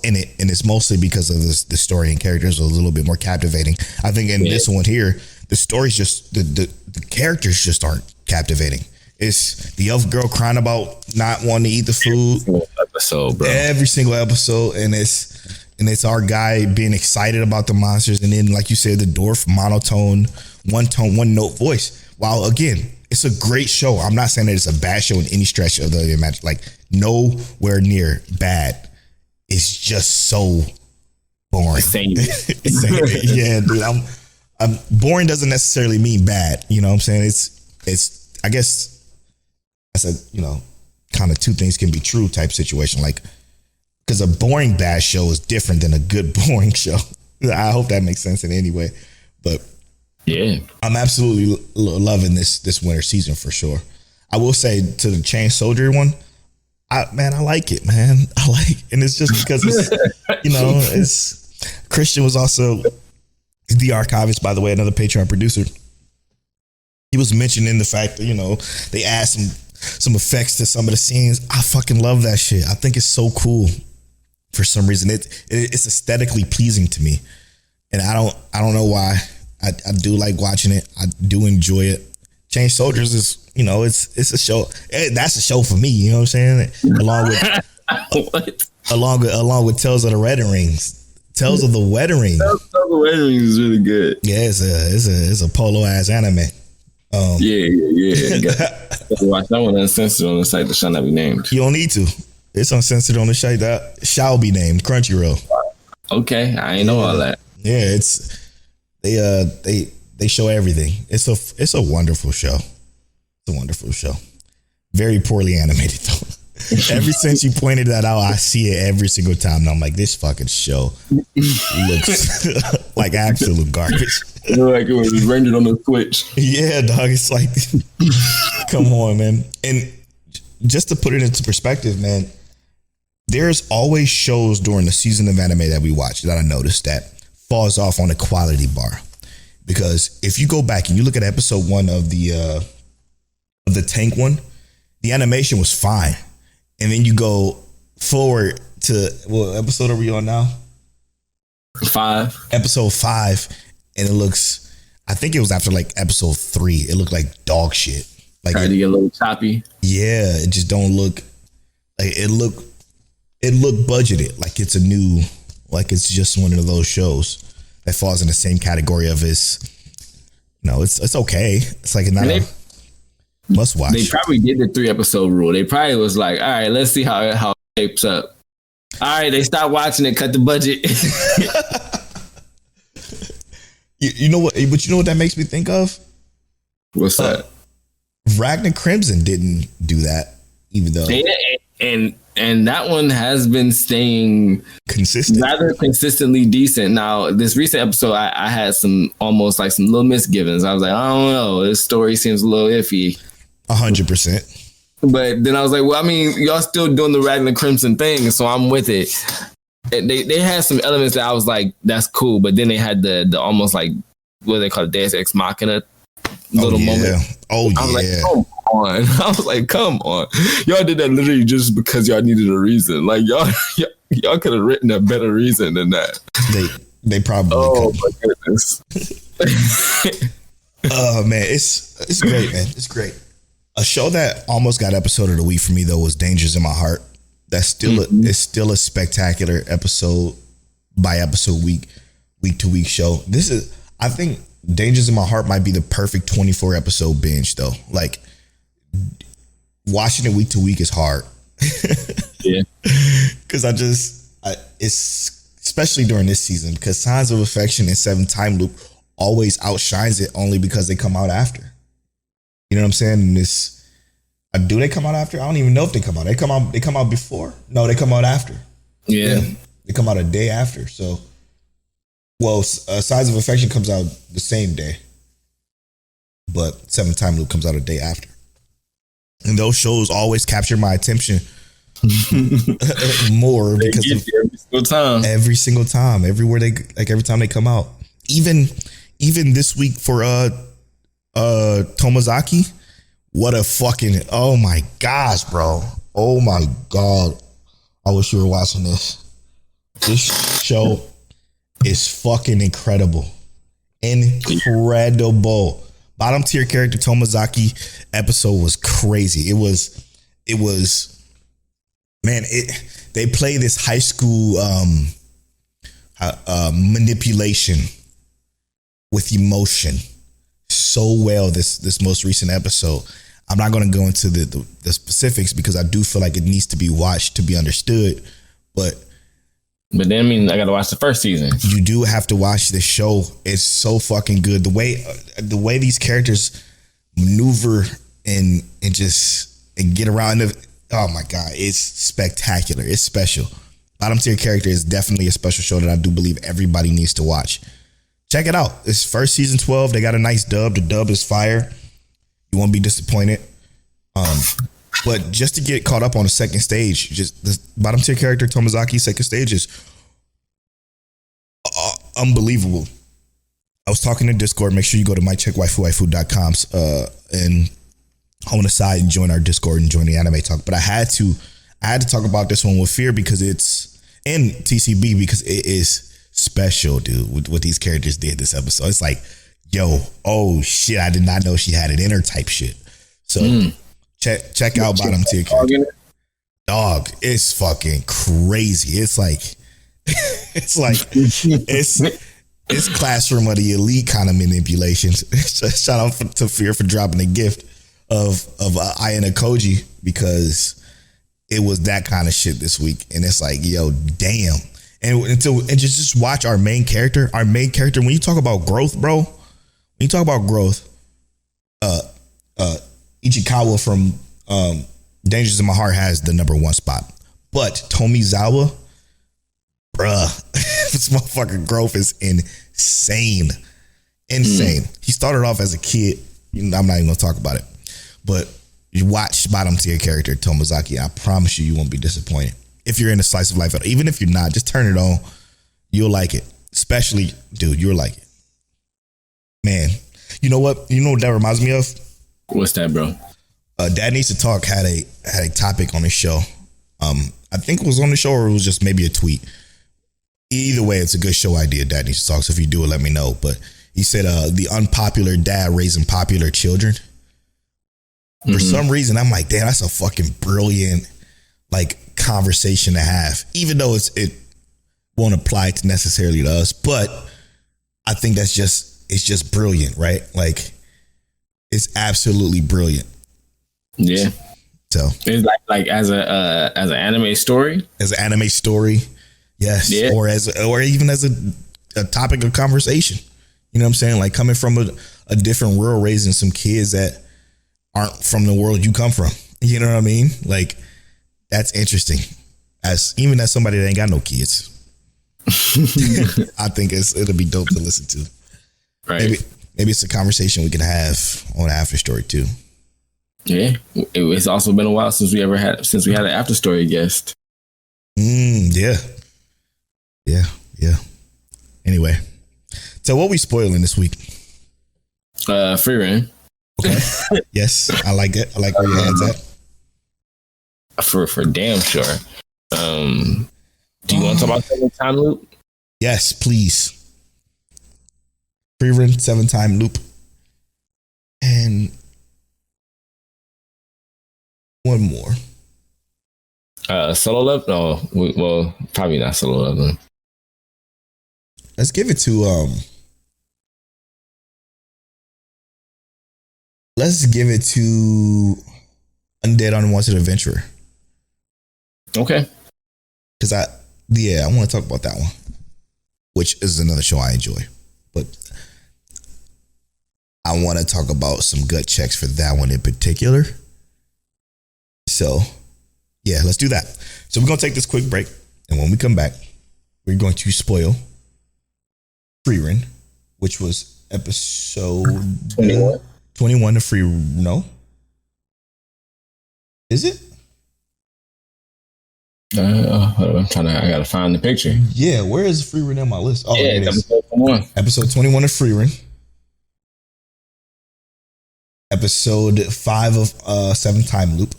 S2: in it, and it's mostly because of the story and characters was a little bit more captivating. I think in this one here, the story's just the characters just aren't captivating. It's the elf girl crying about not wanting to eat the food.
S3: Episode, bro.
S2: Every single episode, and it's our guy being excited about the monsters, and then like you said, the dwarf monotone, one note voice. While again, it's a great show. I'm not saying that it's a bad show in any stretch of the imagine. Like nowhere near bad. It's just so boring. Yeah, dude. I'm boring doesn't necessarily mean bad. You know what I'm saying? It's I guess that's a kind of two things can be true type situation. Like, because a boring bad show is different than a good boring show. I hope that makes sense in any way. But
S3: yeah,
S2: I'm absolutely loving this winter season for sure. I will say to the Chain Soldier one, I like it, man. And it's just because it's, it's Christian was also the archivist, by the way, another Patreon producer. He was mentioning the fact that, they add some effects to some of the scenes. I fucking love that shit. I think it's so cool for some reason. It's aesthetically pleasing to me. And I don't know why. I do like watching it. I do enjoy it. Chain Soldiers is, it's a show. That's a show for me, you know what I'm saying? Along with Tales of the Wedding Rings. Tales of the Wedding Rings.
S3: Tales of the Wedding Rings is really good.
S2: Yeah, it's a polo ass anime.
S3: Yeah. Watch that one uncensored on the site that shall not be named.
S2: You don't need to. It's uncensored on the site that shall be named Crunchyroll.
S3: Okay, I ain't know all that.
S2: Yeah, it's they show everything. It's a wonderful show. It's a wonderful show. Very poorly animated though. Ever since you pointed that out, I see it every single time. And I'm like, this fucking show looks like absolute garbage.
S3: It looked like it was rendered on the Switch.
S2: Yeah, dog. It's like, come on, man. And just to put it into perspective, man, there's always shows during the season of anime that we watch that I noticed that falls off on a quality bar. Because if you go back and you look at episode 1 of the tank one, the animation was fine. And then you go forward to what episode are we on now?
S3: 5.
S2: Episode 5, and it looks. I think it was after like episode 3. It looked like dog shit. Like
S3: tried to get a little choppy.
S2: Yeah, it just don't look like it. Looked budgeted. Like it's it's just one of those shows that falls in the same category of it's okay. It's like not a must watch.
S3: They probably did the 3 episode rule. They probably was like, all right, let's see how it shapes up. All right, they stopped watching it, cut the budget.
S2: you know what? But you know what that makes me think of?
S3: What's that?
S2: Ragna Crimson didn't do that, even though
S3: and that one has been staying rather consistently decent. Now, this recent episode, I had some little misgivings. I was like, I don't know, this story seems a little iffy.
S2: 100%.
S3: But then I was like, well, I mean, y'all still doing the Ragna Crimson thing, so I'm with it. And they had some elements that I was like, that's cool. But then they had the almost like, what do they call it, Deus Ex Machina little moment.
S2: Oh,
S3: I was like,
S2: yeah.
S3: come on. I was like, come on. Y'all did that literally just because y'all needed a reason. Like, y'all could have written a better reason than that.
S2: They probably
S3: Oh,
S2: could.
S3: my goodness.
S2: Oh, man. It's great, man. It's great. A show that almost got episode of the week for me, though, was Dangers in My Heart. That's still it's still a spectacular episode by episode week to week show. I think Dangers in My Heart might be the perfect 24 episode binge though. Like watching it week to week is hard.
S3: Yeah.
S2: Cause it's especially during this season because Signs of Affection and 7 Time Loop always outshines it only because they come out after. You know what I'm saying? And do they come out after? I don't even know if they come out. They come out before? No, they come out after.
S3: Yeah.
S2: They come out a day after. So, Signs of Affection comes out the same day, but 7 Time Loop comes out a day after. And those shows always capture my attention more because of every single time, everywhere every time they come out. Even this week for Tomozaki, what a fucking, oh my gosh, bro. Oh my God. I wish you were watching this. This show is fucking incredible. Incredible. Bottom tier character Tomazaki episode was crazy. It was man, they play this high school manipulation with emotion so well this most recent episode. I'm not going to go into the specifics because I do feel like it needs to be watched to be understood, but
S3: then I mean I got to watch the first season.
S2: You do have to watch this show. It's so fucking good. The way these characters maneuver and get around. Oh my God, it's spectacular. It's special. Bottom tier character is definitely a special show that I do believe everybody needs to watch. Check it out. It's first season 12. They got a nice dub. The dub is fire. You won't be disappointed. But just to get caught up on the second stage, just the bottom tier character Tomazaki's second stage is unbelievable. I was talking to Discord. Make sure you go to mycheckwaifuwaifu.com and on the side and join our Discord and join the anime talk. But I had to talk about this one with fear because it's in TCB because it is special, dude, with what these characters did this episode. It's like, yo, oh shit, I did not know she had it in her type shit. So check out bottom tier character. Dog, it's fucking crazy. It's classroom of the elite kind of manipulations. Shout out to Fear for dropping the gift of Ayana Koji because it was that kind of shit this week. And it's like, yo, damn. And just watch our main character. When you talk about growth, bro, Ichikawa from Dangers in My Heart has the number one spot. But Tomizawa, bruh, this motherfucking growth is insane. He started off as a kid. I'm not even gonna talk about it. But you watch bottom tier character Tomazaki, I promise you won't be disappointed. If you're in a slice of life, even if you're not, just turn it on. You'll like it. Especially, dude, you'll like it. Man, you know what? You know what that reminds me of?
S3: What's that, bro?
S2: Dad Needs to Talk had a topic on his show. I think it was on the show or it was just maybe a tweet. Either way, it's a good show idea, Dad Needs to Talk. So if you do it, let me know. But he said the unpopular dad raising popular children. For some reason, I'm like, damn, that's a fucking brilliant conversation to have. Even though it won't apply to necessarily to us, but I think it's just brilliant, right? Like, it's absolutely brilliant.
S3: Yeah.
S2: So
S3: it's like as an anime story.
S2: As an anime story, yes. Yeah. Or even as a topic of conversation. You know what I'm saying? Like coming from a different world, raising some kids that aren't from the world you come from. You know what I mean? Like, that's interesting. Even as somebody that ain't got no kids. I think it'll be dope to listen to.
S3: Right.
S2: Maybe it's a conversation we can have on Afterstory too.
S3: Yeah, it's also been a while since we had an Afterstory guest.
S2: Yeah. Anyway, so what we spoiling this week?
S3: Frieren.
S2: Okay. Yes, I like it. I like where your head's at.
S3: For damn sure. Do you want to talk about 7-time loop?
S2: Yes, please. Frieren 7-time loop. And one more.
S3: Solo Love? No, well, probably not Solo Love. Then.
S2: Let's give it to Undead Unwanted Adventurer.
S3: Okay.
S2: Because I want to talk about that one, which is another show I enjoy. But I want to talk about some gut checks for that one in particular. So, yeah, let's do that. So we're going to take this quick break. And when we come back, we're going to spoil Frieren, which was episode 21 of Frieren. No? Is it?
S3: I gotta find the picture.
S2: Yeah, where is Frieren on my list? Oh,
S3: yeah,
S2: it is.
S3: episode 21.
S2: Episode 21 of Frieren. Episode 5 of 7-time loop.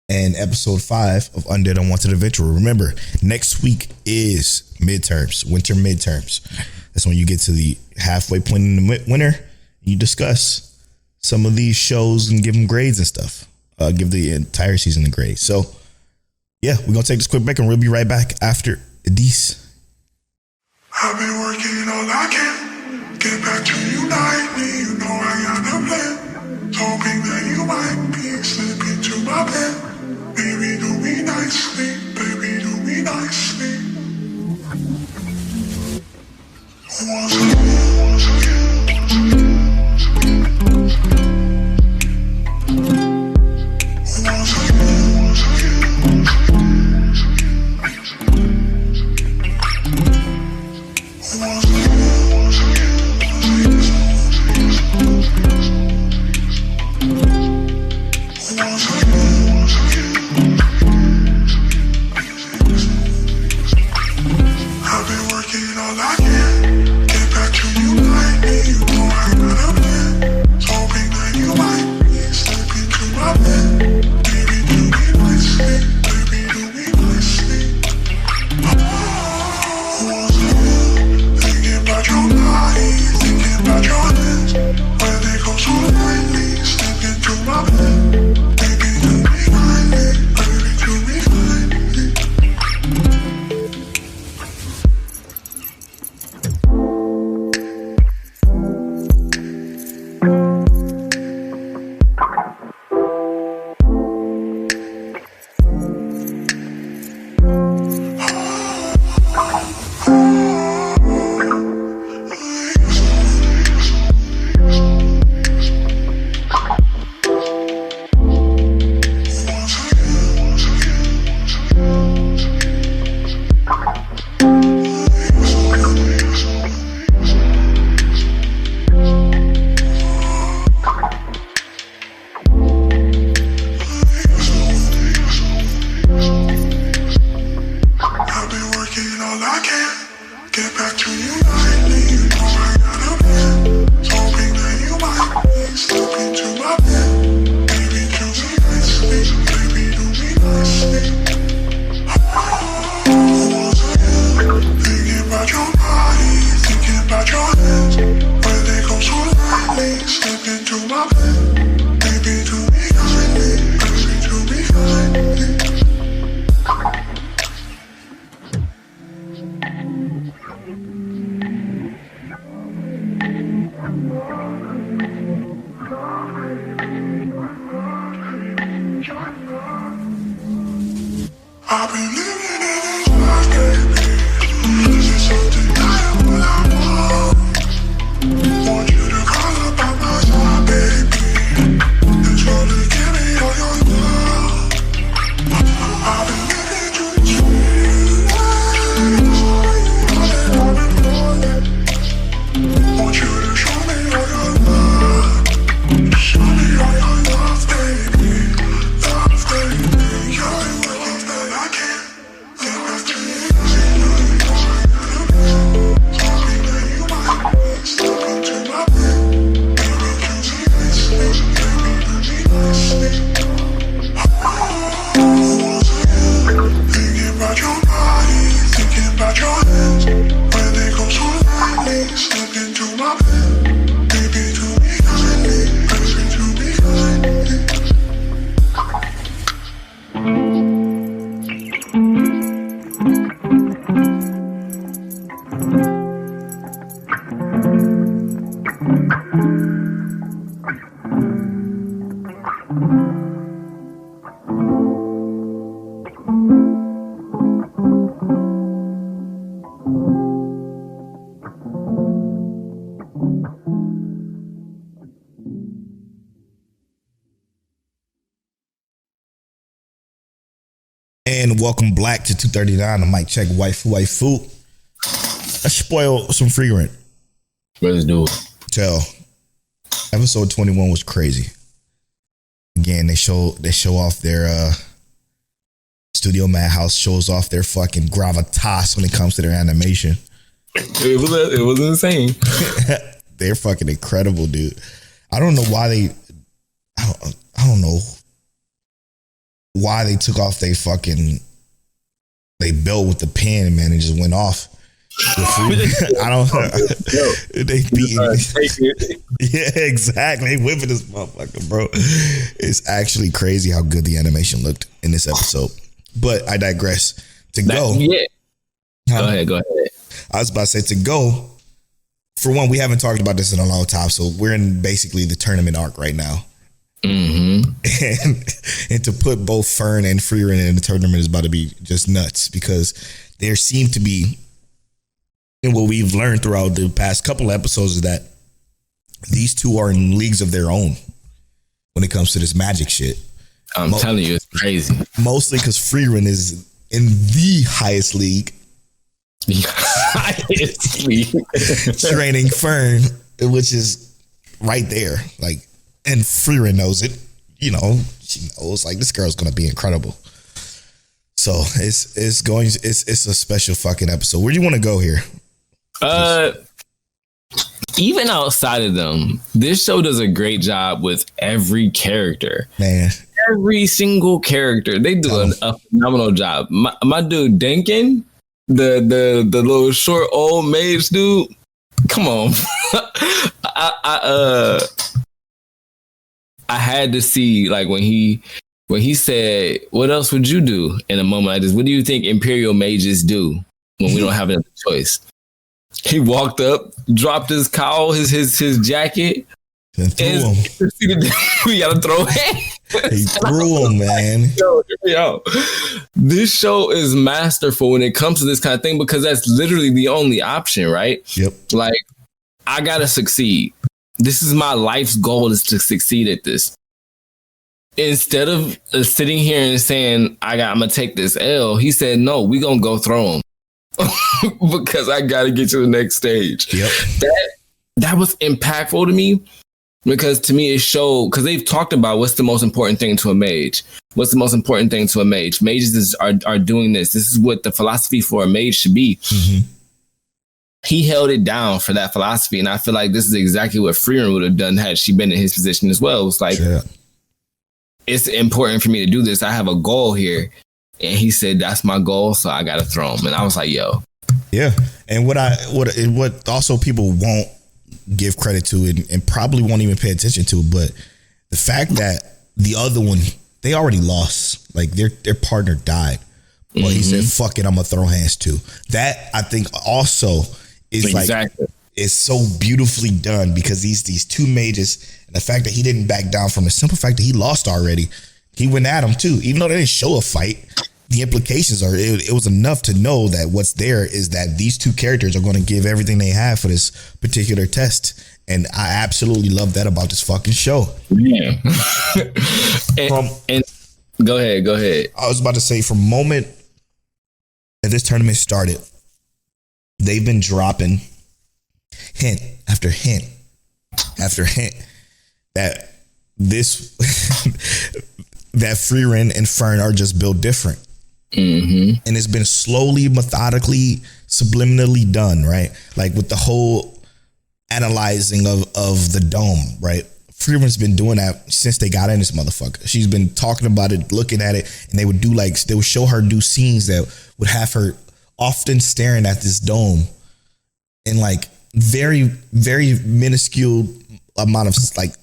S2: And episode 5 of Undead Unwanted Adventurer. Remember, next week is midterms, winter midterms. That's when you get to the halfway point in the winter. You discuss some of these shows and give them grades and stuff. Give the entire season a grade. So, yeah, we're going to take this quick break and we'll be right back after this.
S4: I've been working all I can. Get back to unite me. You know I got a plan. Hoping that you might be slip into my bed. Baby, do me nicely. Baby, do me nicely. Once again, once I've been working all I can. Get back to unite me. You know I got a plan. Hoping that you might be slip into my bed. Baby, do me nicely. Baby, do me nicely. Once again, thinking about your body, thinking about your lips. Where they go so lightly, slip into my bed. Baby, do me nicely. Baby, do me nicely. I've been working all I can. Get back to unite me. You know I got a plan. Hoping that you might be slip into my bed. Baby, do me nicely. Baby, do me nicely. Once again, thinking about your body, thinking about your hands. Where they go so lightly, slip into my bed. Baby, do me kindly. Baby, do me kindly. I've been living in this life, baby. This is something I want. Want you to call up on my side, baby. And slowly give me all your love. I've been living to the street. I've been falling. Want you to show me all your love. Show me all your love, baby. Love, baby. You're the working that I can. Get back to you. You know I got a plan. Hoping that you might be slip into my bed. Baby, do me nicely. Baby, do me nicely. Once again, thinking about your body, thinking about your hands. Where they go so lightly, slip into my bed. Baby, do me kindly. Baby, do me kindly.
S2: And welcome black to 239. I might check waifu. I spoiled some Frieren.
S3: Let's do it.
S2: Tell. Episode 21 was crazy. Again, they show off their Studio Madhouse shows off their fucking gravitas when it comes to their animation.
S3: It was insane.
S2: They're fucking incredible, dude. I don't know why they I don't know why they took off they belt with the pen, man, and just went off. I don't. They beating. Yeah, exactly. They whipping this motherfucker, bro. It's actually crazy how good the animation looked in this episode. But I digress.
S3: Yeah. Go ahead.
S2: I was about to say to go. For one, we haven't talked about this in a long time, so we're in basically the tournament arc right now.
S3: Mm-hmm.
S2: And to put both Fern and Frieren in the tournament is about to be just nuts, because there seem to be, and what we've learned throughout the past couple episodes is that these two are in leagues of their own when it comes to this magic shit.
S3: I'm telling you, it's crazy. Mostly
S2: because Frieren is in the highest league. Training Fern, which is right there. Like, and Frieren knows it. You know, she knows like this girl's gonna be incredible. So it's a special fucking episode. Where do you want to go here?
S3: Even outside of them, this show does a great job with every character.
S2: Man.
S3: Every single character. They do a phenomenal job. My dude Denkin, the little short old mage dude. Come on. I had to see like when he said, "What else would you do in a moment like this? What do you think Imperial mages do when we don't have another choice?" He walked up, dropped his cowl, his jacket,
S2: and threw him.
S3: We gotta throw him.
S2: He threw him, man.
S3: Yo, this show is masterful when it comes to this kind of thing, because that's literally the only option, right?
S2: Yep.
S3: Like, I gotta succeed. This is my life's goal, is to succeed at this. Instead of sitting here and saying, I'm gonna take this L, he said, no, we gonna go throw him. Because I gotta get to the next stage.
S2: Yep.
S3: That was impactful to me, because to me it showed, because they've talked about what's the most important thing to a mage. What's the most important thing to a mage? Mages are doing this. This is what the philosophy for a mage should be. Mm-hmm. He held it down for that philosophy, and I feel like this is exactly what Frieren would have done had she been in his position as well. It's like, it's important for me to do this. I have a goal here. And he said, that's my goal, so I got to throw him. And I was like, yo.
S2: Yeah. And what also people won't give credit to and probably won't even pay attention to, but the fact that the other one, they already lost. Like, their partner died. Well, he said, fuck it, I'm going to throw hands too. That, I think, also is exactly. Like, it's so beautifully done, because these two mages, and the fact that he didn't back down from the simple fact that he lost already. He went at him too, even though they didn't show a fight. The implications are it was enough to know that what's there is that these two characters are going to give everything they have for this particular test, and I absolutely love that about this fucking show.
S3: Yeah. and go ahead.
S2: I was about to say, from moment that this tournament started, they've been dropping hint after hint after hint that this. That Frieren and Fern are just built different. Mm-hmm. And it's been slowly, methodically, subliminally done, right? Like with the whole analyzing of the dome, right? Frieren's been doing that since they got in this motherfucker. She's been talking about it, looking at it, and they would show her do scenes that would have her often staring at this dome in like very, very minuscule amount of like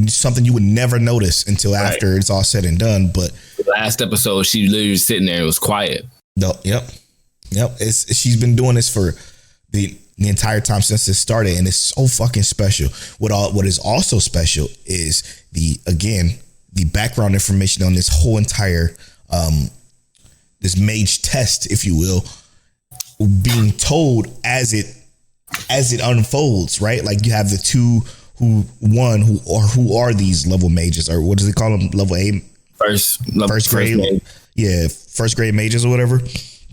S2: something you would never notice until after it's all said and done. But
S3: the last episode, she literally was sitting there and was quiet.
S2: No, yep. She's been doing this for the entire time since it started, and it's so fucking special. What is also special is the background information on this whole entire this mage test, if you will, being told as it unfolds, right? Like you have the two who are these level mages, or what does it call them? Level A, first grade, first grade mages or whatever.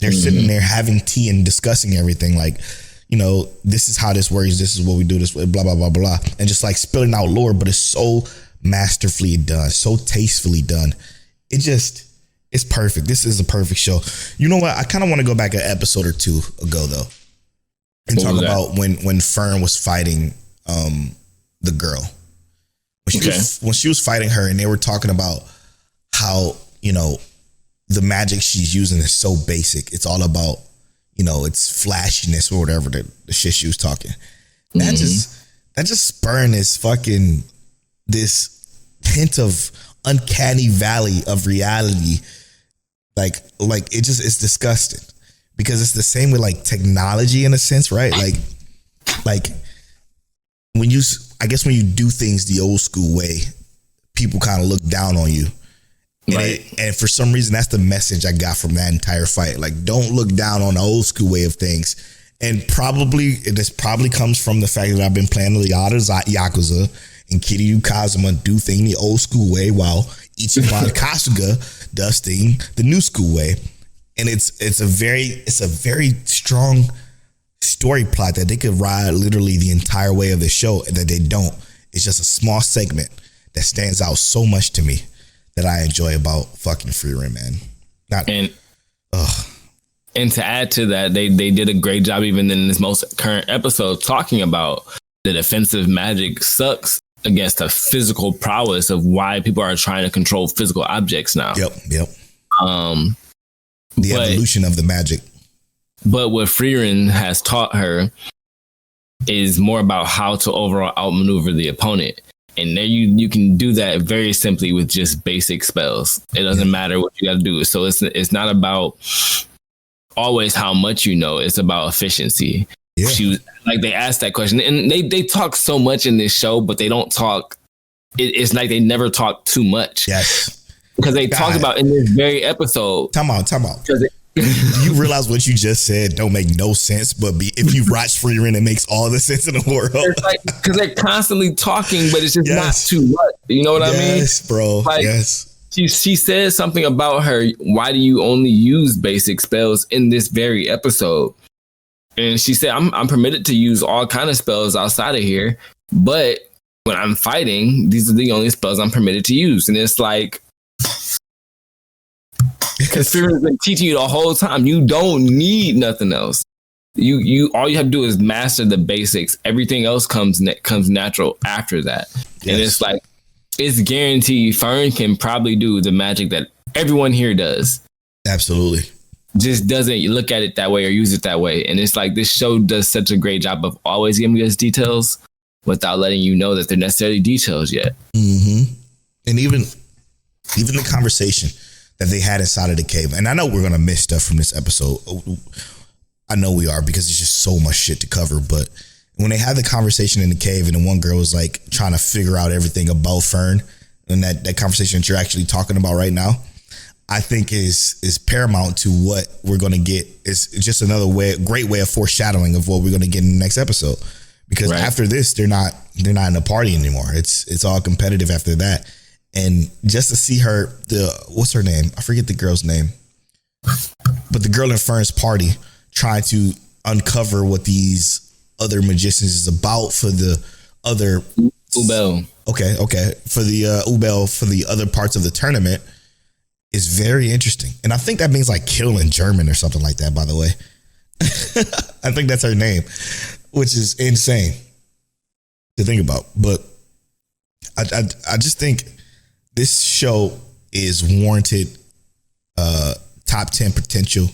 S2: They're sitting there having tea and discussing everything, like, you know, this is how this works, this is what we do, this way, blah blah blah blah, and just like spilling out lore. But it's so masterfully done, so tastefully done. It's perfect. This is a perfect show. You know what? I kind of want to go back an episode or two ago though, and talk about when Fern was fighting the girl, when she was fighting her, and they were talking about how, you know, the magic she's using is so basic. It's all about, its flashiness or whatever the shit she was talking. That just spurned this hint of uncanny valley of reality. Like it's disgusting because it's the same with like technology in a sense, right? Like when you do things the old school way, people kind of look down on you. And for some reason, that's the message I got from that entire fight. Like, don't look down on the old school way of things. And this probably comes from the fact that I've been playing the Yakuza and Kiryu Kazuma do thing the old school way while Ichiban Kasuga does thing the new school way. And it's a very strong story plot that they could ride literally the entire way of the show, and that they don't. It's just a small segment that stands out so much to me that I enjoy about fucking Frieren, man.
S3: And to add to that, they did a great job even in this most current episode talking about the defensive magic sucks against the physical prowess of why people are trying to control physical objects now.
S2: Yep. The evolution of the magic.
S3: But what Frieren has taught her is more about how to overall outmaneuver the opponent. And there you can do that very simply with just basic spells. It doesn't matter what you got to do. So it's not about always how much you know. It's about efficiency. Yeah. She was like, they asked that question, and they talk so much in this show, but they don't talk. It's like they never talk too much.
S2: Yes,
S3: because they talked about in this very episode.
S2: Time out. You realize what you just said don't make no sense, but if you watch Frieren, it makes all the sense in the world.
S3: It's like, because they're constantly talking, but it's just not too much. You know what I mean?
S2: Yes, bro.
S3: Like,
S2: yes.
S3: She says something about her. Why do you only use basic spells in this very episode? And she said, I'm permitted to use all kind of spells outside of here, but when I'm fighting, these are the only spells I'm permitted to use. And it's like, because Frieren's been teaching you the whole time, you don't need nothing else. You all you have to do is master the basics. Everything else comes natural after that. Yes. And it's like, it's guaranteed Fern can probably do the magic that everyone here does.
S2: Absolutely.
S3: Just doesn't look at it that way or use it that way. And it's like, this show does such a great job of always giving us details without letting you know that they're necessarily details yet.
S2: Mm-hmm. And even the conversation that they had inside of the cave. And I know we're going to miss stuff from this episode. I know we are, because it's just so much shit to cover. But when they had the conversation in the cave and the one girl was like trying to figure out everything about Fern, and that conversation that you're actually talking about right now, I think is paramount to what we're going to get. It's just another great way of foreshadowing of what we're going to get in the next episode. Because after this, they're not in a party anymore. It's all competitive after that. And just to see her, what's her name? I forget the girl's name. But the girl in Fern's party trying to uncover what these other magicians is about for the other
S3: Ubel.
S2: Okay. For the Ubel for the other parts of the tournament is very interesting. And I think that means like kill in German or something like that, by the way. I think that's her name, which is insane to think about. But I just think this show is warranted top 10 potential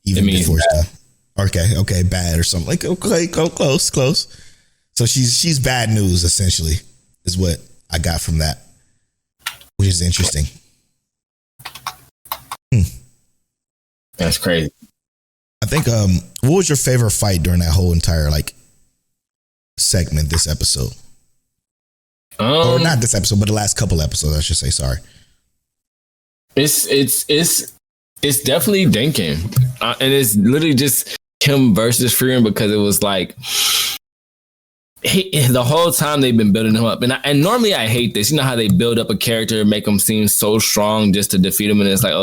S2: even before stuff. Okay, bad or something. Like, okay, close. So she's bad news, essentially, is what I got from that, which is interesting.
S3: That's crazy.
S2: I think what was your favorite fight during that whole entire like segment this episode? Or not this episode, but the last couple episodes, I should say. Sorry.
S3: It's definitely Denkin, and it's literally just him versus Frieren, because it was like the whole time they've been building him up, and normally I hate this. You know how they build up a character, make him seem so strong just to defeat him, and it's like,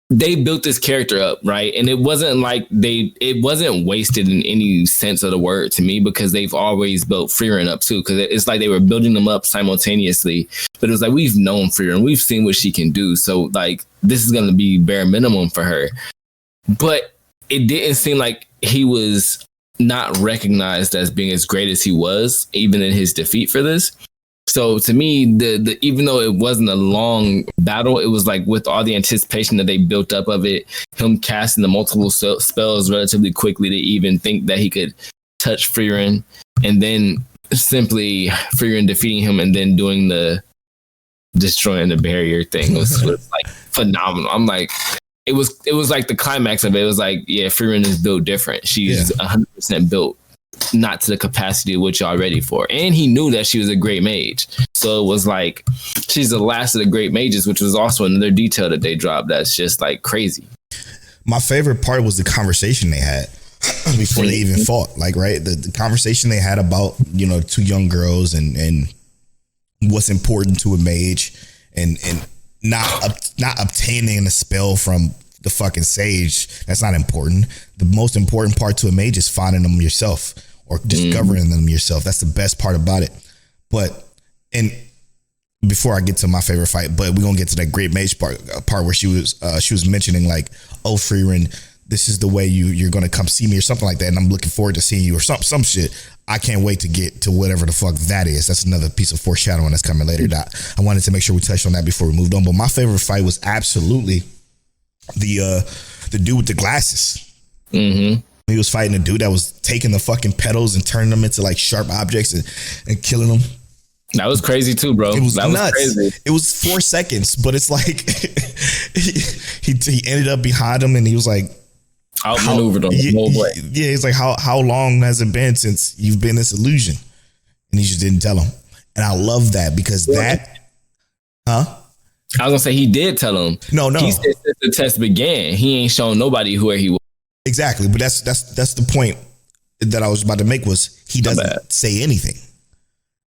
S3: they built this character up, right? And it wasn't like it wasn't wasted in any sense of the word to me, because they've always built Frieren up too. Because it's like they were building them up simultaneously, but it was like, we've known Frieren, we've seen what she can do. So like, this is going to be bare minimum for her. But it didn't seem like he was not recognized as being as great as he was, even in his defeat for this. So to me, the even though it wasn't a long battle, it was like with all the anticipation that they built up of it, him casting the multiple spells relatively quickly to even think that he could touch Frieren, and then simply Frieren defeating him and then doing the destroying the barrier thing was like phenomenal. I'm like, it was like the climax of it. It was like, yeah, Frieren is built different. She's 100% built not to the capacity of what y'all ready for. And he knew that she was a great mage. So it was like, she's the last of the great mages, which was also another detail that they dropped that's just like crazy.
S2: My favorite part was the conversation they had before they even fought. Like, right, the conversation they had about, you know, two young girls and what's important to a mage, and not obtaining a spell from the fucking sage. That's not important. The most important part to a mage is finding them yourself or discovering them yourself. That's the best part about it. But, and before I get to my favorite fight, but we're gonna get to that great mage part where she was mentioning like, oh, Frieren, this is the way you're gonna come see me or something like that, and I'm looking forward to seeing you or some shit. I can't wait to get to whatever the fuck that is. That's another piece of foreshadowing that's coming later. I wanted to make sure we touched on that before we moved on. But my favorite fight was absolutely the dude with the glasses. Mm-hmm. He was fighting a dude that was taking the fucking petals and turning them into like sharp objects and killing them.
S3: That was crazy too, bro.
S2: It was
S3: that
S2: nuts.
S3: Was crazy.
S2: It was 4 seconds, but it's like he ended up behind him and he was like,
S3: outmaneuvered him the whole way.
S2: Yeah, he's like, how long has it been since you've been this illusion? And he just didn't tell him. And I love that because that,
S3: I was gonna say he did tell him.
S2: No.
S3: He said since the test began, he ain't shown nobody where he was.
S2: Exactly, but that's the point that I was about to make was he doesn't say anything.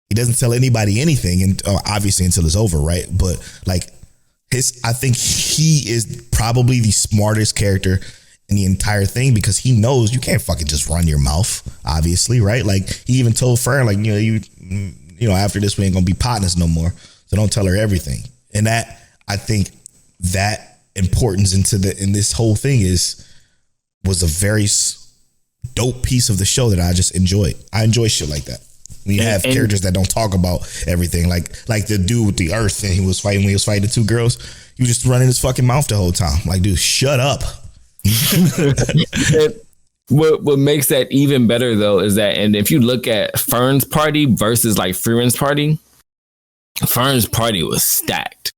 S2: He doesn't tell anybody anything, and obviously until it's over, right? But like I think he is probably the smartest character in the entire thing because he knows you can't fucking just run your mouth, obviously, right? Like he even told Frieren, like, you know, after this we ain't gonna be partners no more, so don't tell her everything. And that, I think that importance in this whole thing was a very dope piece of the show that I just enjoyed. I enjoy shit like that. When you have characters that don't talk about everything, like the dude with the earth, and when he was fighting the two girls, he was just running his fucking mouth the whole time. Like, dude, shut up.
S3: What makes that even better though is that, and if you look at Fern's party versus like Frieren's party, Fern's party was stacked.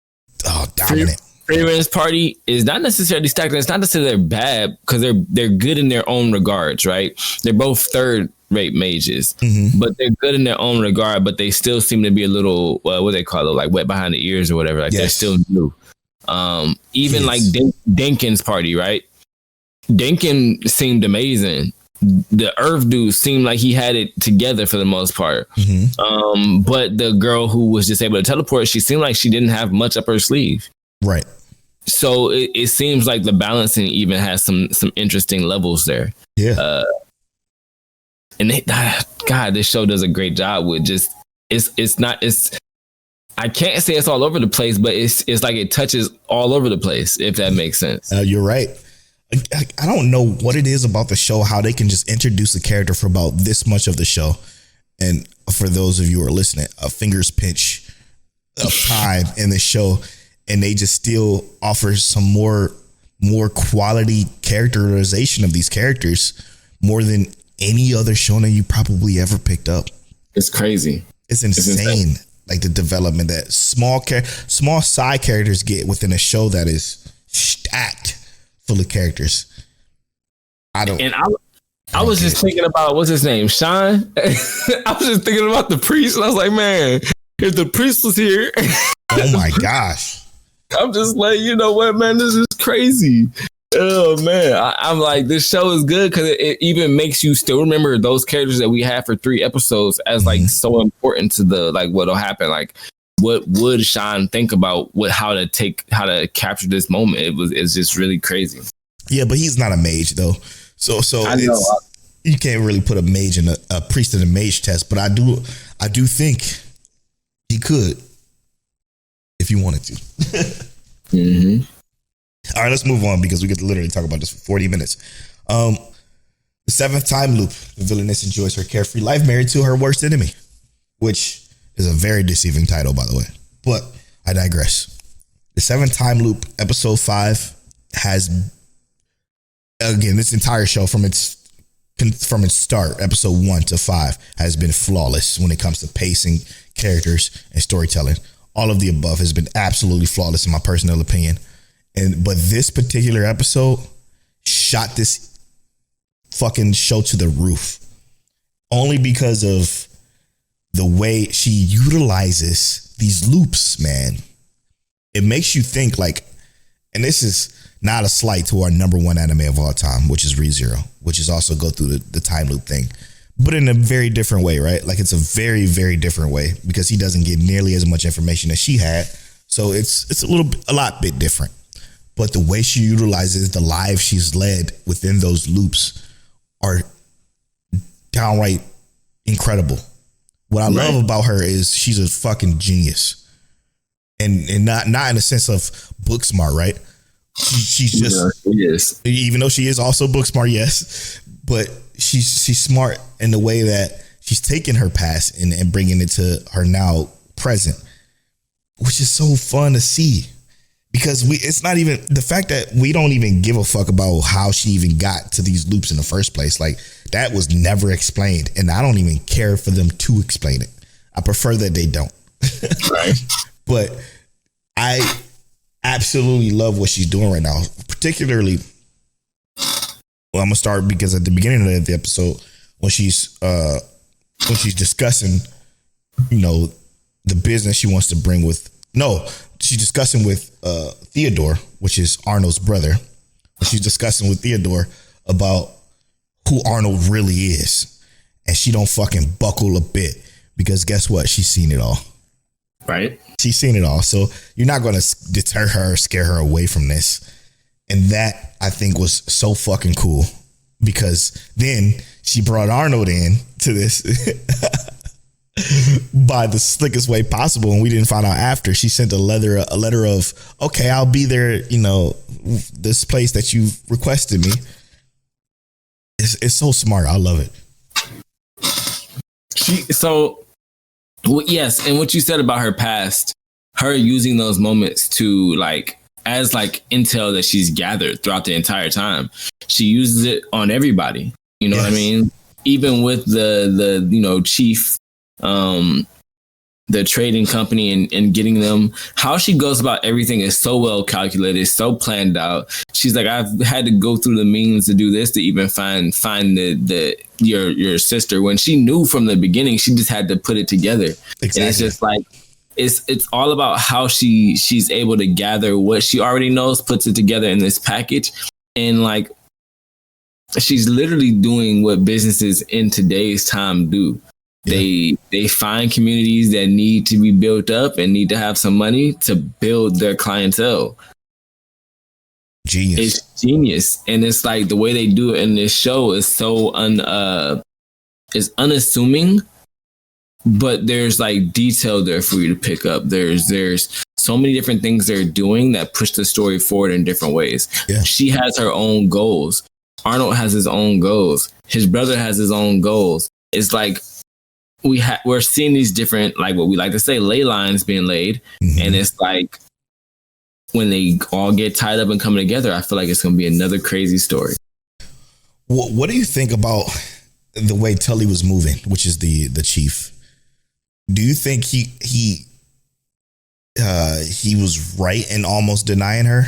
S2: Oh, dominant.
S3: Frieren's party is not necessarily stacked. It's not to say they're bad because they're good in their own regards, right? They're both third-rate mages, but they're good in their own regard. But they still seem to be a little, what they call it, like wet behind the ears or whatever. Like they're still new. Even like Denkin's party, right? Denkin seemed amazing. The Earth dude seemed like he had it together for the most part. But the girl who was just able to teleport, she seemed like she didn't have much up her sleeve.
S2: Right.
S3: So it seems like the balancing even has some interesting levels there.
S2: Yeah.
S3: And God, this show does a great job with just I can't say it's all over the place, but it's like it touches all over the place, if that makes sense.
S2: You're right. I don't know what it is about the show, how they can just introduce a character for about this much of the show. And for those of you who are listening, a finger's pinch of time in the show, and they just still offer some more quality characterization of these characters more than any other shonen you probably ever picked up.
S3: It's crazy.
S2: It's insane. Like the development that small side characters get within a show that is stacked full of characters. I was just thinking
S3: about, what's his name? Sean? I was just thinking about the priest, and I was like, man, if the priest was here.
S2: Oh my gosh.
S3: I'm just like, you know what, man, this is crazy. Oh man, I'm like, this show is good because it even makes you still remember those characters that we had for 3 episodes as like so important to the like what'll happen. Like, what would Sean think about how to capture this moment? It's just really crazy.
S2: Yeah, but he's not a mage though, so you can't really put a mage in a priest in a mage test. But I do think he could if you wanted to. All right, let's move on because we get to literally talk about this for 40 minutes. The 7th time loop. The villainess enjoys her carefree life married to her worst enemy, which Is a very deceiving title, by the way. But I digress. The 7 Time Loop, episode 5, has, again, this entire show from its start, episode 1 to 5, has been flawless when it comes to pacing, characters, and storytelling. All of the above has been absolutely flawless in my personal opinion. But this particular episode shot this fucking show to the roof. Only because of the way she utilizes these loops, man. It makes you think like, and this is not a slight to our number 1 anime of all time, which is Re:Zero, which is also go through the time loop thing, but in a very different way, right? Like it's a very, very different way because he doesn't get nearly as much information as she had. So it's a lot bit different. But the way she utilizes the lives she's led within those loops are downright incredible. What I love about her is she's a fucking genius. And not in a sense of book smart, right? She's just,
S3: yes.
S2: Even though she is also book smart, yes, but she's smart in the way that she's taking her past and bringing it to her now present, which is so fun to see. Because it's not even the fact that we don't even give a fuck about how she even got to these loops in the first place. Like that was never explained, and I don't even care for them to explain it. I prefer that they don't.
S3: Right.
S2: But I absolutely love what she's doing right now. Particularly, well, I'm gonna start because at the beginning of the episode, when she's discussing, you know, the business she wants to bring with she's discussing with Theodore, which is Arnold's brother. She's discussing with Theodore about who Arnold really is, and she don't fucking buckle a bit because guess what? She's seen it all.
S3: Right.
S2: She's seen it all. So you're not going to deter her or scare her away from this. And that I think was so fucking cool because then she brought Arnold in to this by the slickest way possible. And we didn't find out after. She sent a letter of, okay, I'll be there, you know, this place that you've requested me. It's so smart. I love it.
S3: Yes, and what you said about her past, her using those moments to as intel that she's gathered throughout the entire time, she uses it on everybody. You know what I mean? Even with the chief, the trading company and getting them, how she goes about everything is so well calculated, so planned out. She's like, I've had to go through the means to do this to even find your sister, when she knew from the beginning. She just had to put it together. Exactly. And it's just like it's all about how she's able to gather what she already knows, puts it together in this package, and like she's literally doing what businesses in today's time do. Yeah. They find communities that need to be built up and need to have some money to build their clientele.
S2: Genius.
S3: It's genius. And it's like the way they do it in this show is so is unassuming, but there's like detail there for you to pick up. There's so many different things they're doing that push the story forward in different ways. Yeah. She has her own goals. Arnold has his own goals. His brother has his own goals. It's like we're seeing these different, like what we like to say, ley lines being laid. Mm-hmm. And it's like when they all get tied up and come together, I feel like it's going to be another crazy story.
S2: What do you think about the way Tully was moving, which is the chief? Do you think he was right in almost denying her?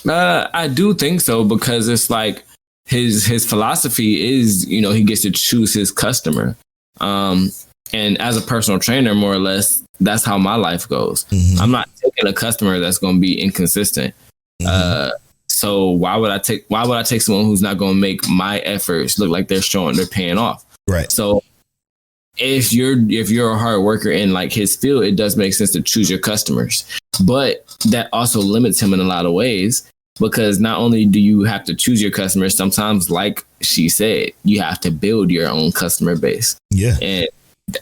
S3: I do think so, because it's like his philosophy is, he gets to choose his customer. And as a personal trainer, more or less, that's how my life goes. Mm-hmm. I'm not taking a customer that's going to be inconsistent. Mm-hmm. So why would I take someone who's not going to make my efforts look like they're paying off? Right. So if you're a hard worker in like his field, it does make sense to choose your customers, but that also limits him in a lot of ways, because not only do you have to choose your customers, sometimes, like she said, you have to build your own customer base. Yeah. And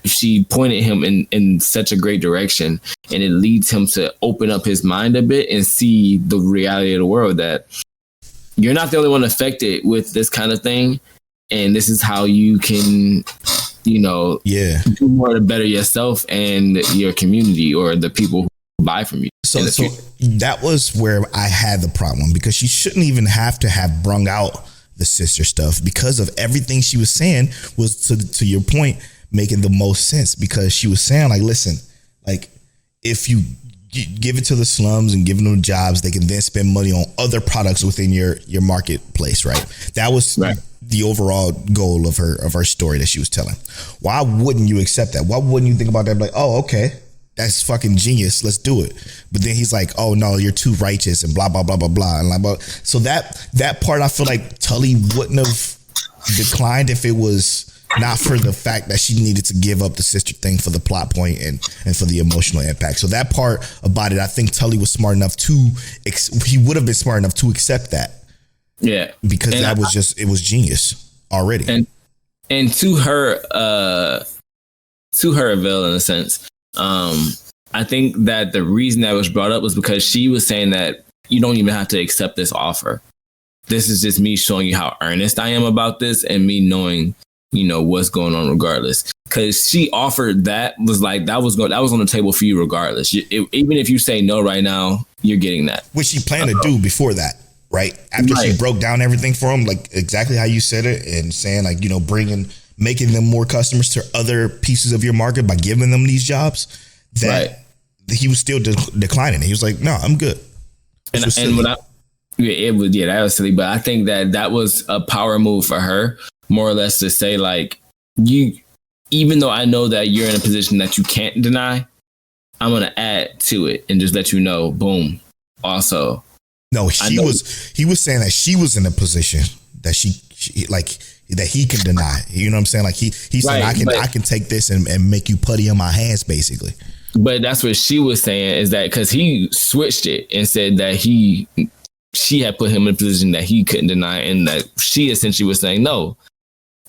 S3: she pointed him in such a great direction, and it leads him to open up his mind a bit and see the reality of the world, that you're not the only one affected with this kind of thing. And this is how you can
S2: Yeah.
S3: do more to better yourself and your community or the people who buy from you.
S2: So that was where I had the problem, because she shouldn't even have to have brung out the sister stuff, because of everything she was saying was, to your point, making the most sense, because she was saying, like, listen, like, if you give it to the slums and give them jobs, they can then spend money on other products within your marketplace, right? That was the overall goal of her story that she was telling. Why wouldn't you accept that? Why wouldn't you think about that? Like, oh, okay, that's fucking genius, let's do it. But then he's like, oh no, you're too righteous and blah blah blah blah blah, and like, so that part, I feel like Tully wouldn't have declined if it was not for the fact that she needed to give up the sister thing for the plot point and for the emotional impact. So that part about it, I think Tully was smart enough he would have been smart enough to accept that.
S3: Yeah.
S2: Because it was genius already.
S3: And to her avail, in a sense, I think that the reason that was brought up was because she was saying that you don't even have to accept this offer. This is just me showing you how earnest I am about this, and me knowing, what's going on regardless. Because she offered that was on the table for you regardless. Even if you say no right now, you're getting that.
S2: Which she planned to do before that, right? After she broke down everything for him, like exactly how you said it, and saying like, making them more customers to other pieces of your market by giving them these jobs, that he was still declining. He was like, no, I'm good.
S3: That was silly. But I think that was a power move for her, more or less, to say like, even though I know that you're in a position that you can't deny, I'm going to add to it and just let you know, boom. Also,
S2: no, he was saying that she was in a position that she like, that he can deny. You know what I'm saying? Like he said, I can take this and make you putty on my hands, basically.
S3: But that's what she was saying, is that because he switched it and said that she had put him in a position that he couldn't deny, and that she essentially was saying, no,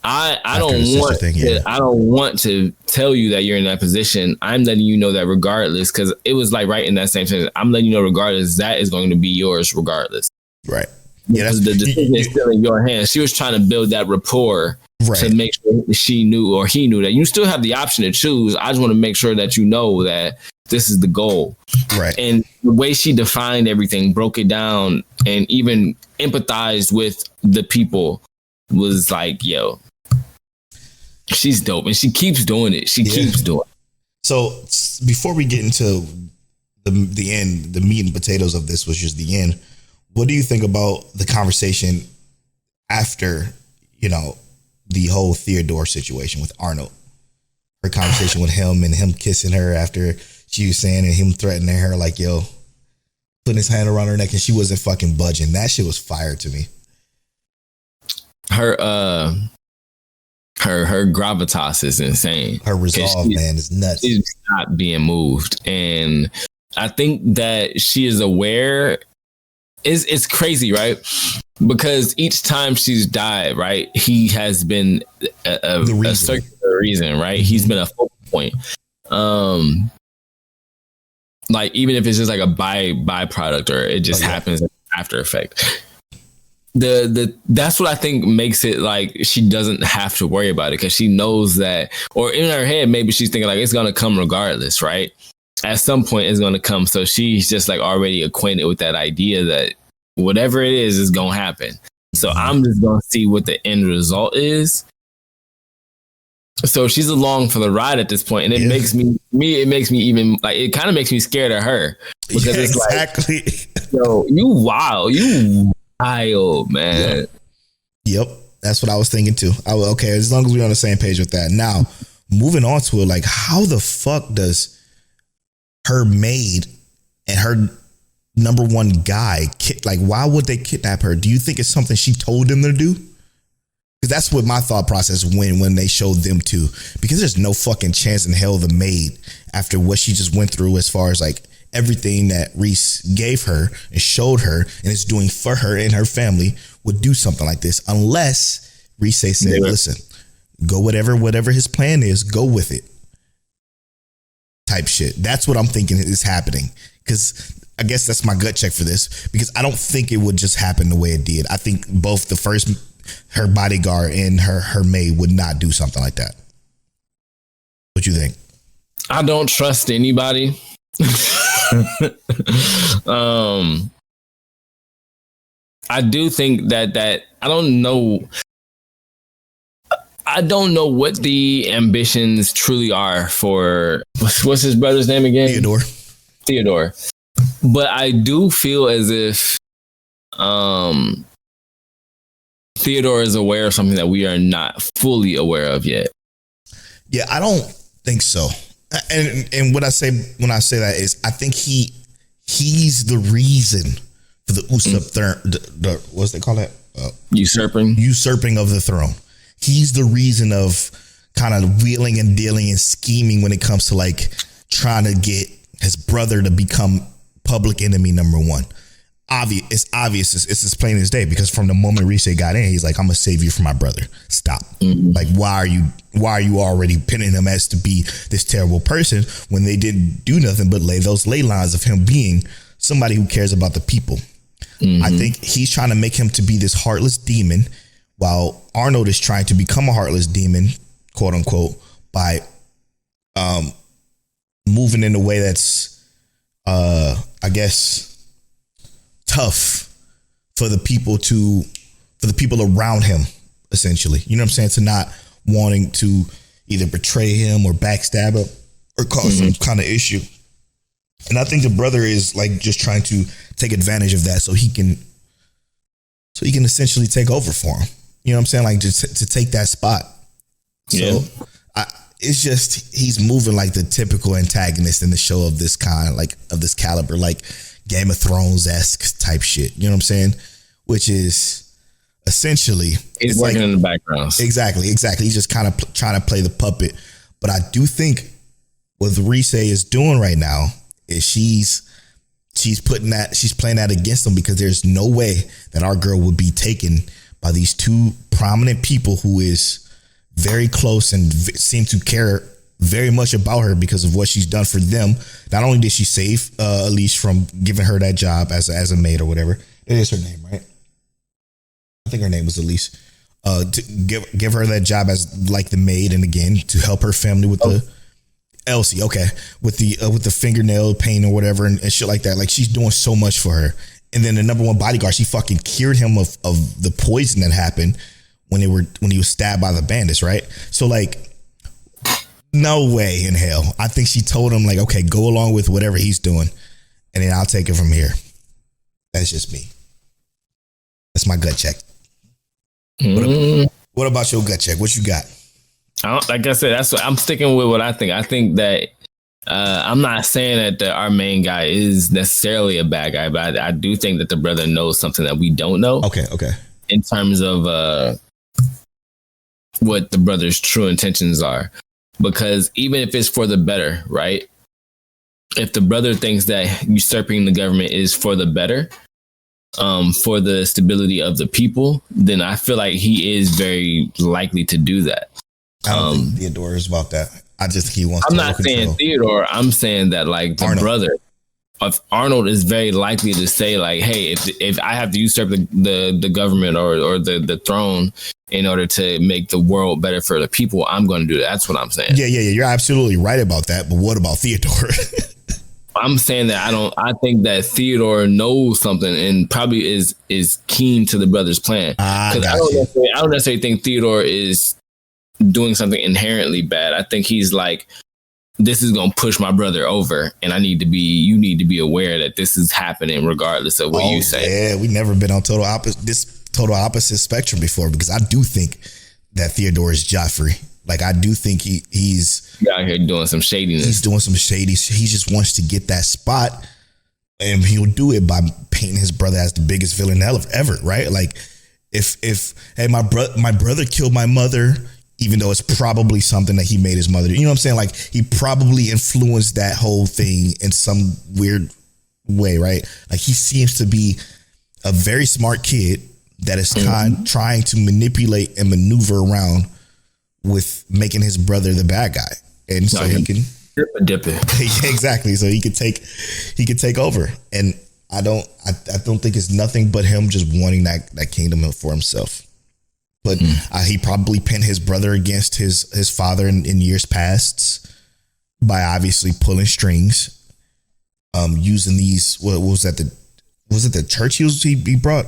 S3: I don't want to tell you that you're in that position. I'm letting you know that regardless, because it was like right in that same sentence, I'm letting you know regardless, that is going to be yours regardless.
S2: Right.
S3: Yeah, because the decision is still in your hands. She was trying to build that rapport to make sure she knew, or he knew, that you still have the option to choose. I just want to make sure that you know that this is the goal.
S2: Right.
S3: And the way she defined everything, broke it down, and even empathized with the people was like, yo, she's dope. And she keeps doing it. She keeps doing it.
S2: So before we get into the end, the meat and potatoes of this was just the end. What do you think about the conversation after, the whole Theodore situation with Arnold? Her conversation with him and him kissing her after she was saying, and him threatening her, like, yo, putting his hand around her neck, and she wasn't fucking budging. That shit was fire to me.
S3: Her gravitas is insane.
S2: Her resolve, man, is nuts.
S3: She's not being moved. And I think that she is aware. It's crazy, right? Because each time she's died, right, he has been a circular reason, right? Mm-hmm. He's been a focal point. Like, even if it's just like a byproduct, or it just happens after effect. That's what I think makes it like she doesn't have to worry about it, because she knows that, or in her head, maybe she's thinking like it's gonna come regardless, right? At some point it's gonna come. So she's just like already acquainted with that idea that whatever it is gonna happen. So I'm just gonna see what the end result is. So she's along for the ride at this point, and it makes me even like, it kind of makes me scared of her, because it's
S2: exactly
S3: like, yo, you wild, man.
S2: Yep, that's what I was thinking too. Okay, as long as we're on the same page with that. Now, moving on to it, like, how the fuck does her maid and her number one guy, like, why would they kidnap her? Do you think it's something she told them to do? Because that's what my thought process when they showed them to. Because there's no fucking chance in hell the maid, after what she just went through, as far as like everything that Reese gave her and showed her and is doing for her and her family, would do something like this, unless Reese said, listen, go whatever his plan is, go with it. Type shit. That's what I'm thinking is happening. Because I guess that's my gut check for this, because I don't think it would just happen the way it did. I think both her bodyguard and her maid would not do something like that. What you think?
S3: I don't trust anybody. I do think that I don't know. I don't know what the ambitions truly are for what's his brother's name again? Theodore. But I do feel as if Theodore is aware of something that we are not fully aware of yet.
S2: Yeah, I don't think so. And what I say when I say that is I think he's the reason for the usurp what's they call that? Usurping of the throne. He's the reason of kind of wheeling and dealing and scheming when it comes to like trying to get his brother to become public enemy number one. It's obvious. It's as plain as day because from the moment Riise got in, he's like, I'm gonna save you from my brother. Stop. Mm-hmm. Like, why are you already pinning him as to be this terrible person when they didn't do nothing but lay lines of him being somebody who cares about the people? Mm-hmm. I think he's trying to make him to be this heartless demon while Arnold is trying to become a heartless demon, quote unquote, by moving in a way that's, I guess, tough for the people around him, essentially. You know what I'm saying? To not wanting to either betray him or backstab him or cause some kind of issue. And I think the brother is like just trying to take advantage of that so he can essentially take over for him. You know what I'm saying? Like just to take that spot. So it's just, he's moving like the typical antagonist in the show of this kind, like of this caliber, like Game of Thrones-esque type shit. You know what I'm saying? Which is essentially,
S3: it's working like, in the background.
S2: Exactly. He's just kind of trying to play the puppet. But I do think what Riise is doing right now is she's playing that against him because there's no way that our girl would be taken by these two prominent people who is very close and seem to care very much about her because of what she's done for them. Not only did she save Elise from giving her that job as a maid or whatever. It is her name, right? I think her name was Elise. To give her that job as like the maid, and again to help her family with the Elsie, okay, with the fingernail pain or whatever and shit like that. Like she's doing so much for her. And then the number one bodyguard, she fucking cured him of the poison that happened when he was stabbed by the bandits, right? So like, no way in hell. I think she told him like, okay, go along with whatever he's doing, and then I'll take it from here. That's just me. That's my gut check. What about your gut check? What you got?
S3: Like I said, I'm sticking with what I think. I think that I'm not saying that our main guy is necessarily a bad guy, but I do think that the brother knows something that we don't know. Okay. In terms of what the brother's true intentions are. Because even if it's for the better, right? If the brother thinks that usurping the government is for the better, for the stability of the people, then I feel like he is very likely to do that.
S2: I don't think Theodore is about that. I just think he wants to.
S3: I'm not saying Theodore. I'm saying that like the brother of Arnold is very likely to say like, hey, if I have to usurp the government or the throne in order to make the world better for the people, I'm going to do that. That's what I'm saying.
S2: Yeah. You're absolutely right about that. But what about Theodore?
S3: I'm saying that I think that Theodore knows something and probably is keen to the brother's plan. I don't necessarily think Theodore is doing something inherently bad. I think he's like, this is going to push my brother over, and you need to be aware that this is happening regardless of what you say. Yeah,
S2: we never been on total opposite spectrum before, because I do think that Theodore is Joffrey. Like, I do think he's
S3: out here doing some shadiness.
S2: He's doing some shady. He just wants to get that spot, and he'll do it by painting his brother as the biggest villain ever, right? Like, if hey, my brother killed my mother, even though it's probably something that he made his mother do. You know what I'm saying? Like, he probably influenced that whole thing in some weird way, right? Like, he seems to be a very smart kid that is trying to manipulate and maneuver around with making his brother the bad guy. And so he can
S3: dip it.
S2: Exactly. So he could take over. And I don't think it's nothing but him just wanting that kingdom for himself. But he probably pinned his brother against his father in years past by obviously pulling strings, using these. What was that? Was it the church he brought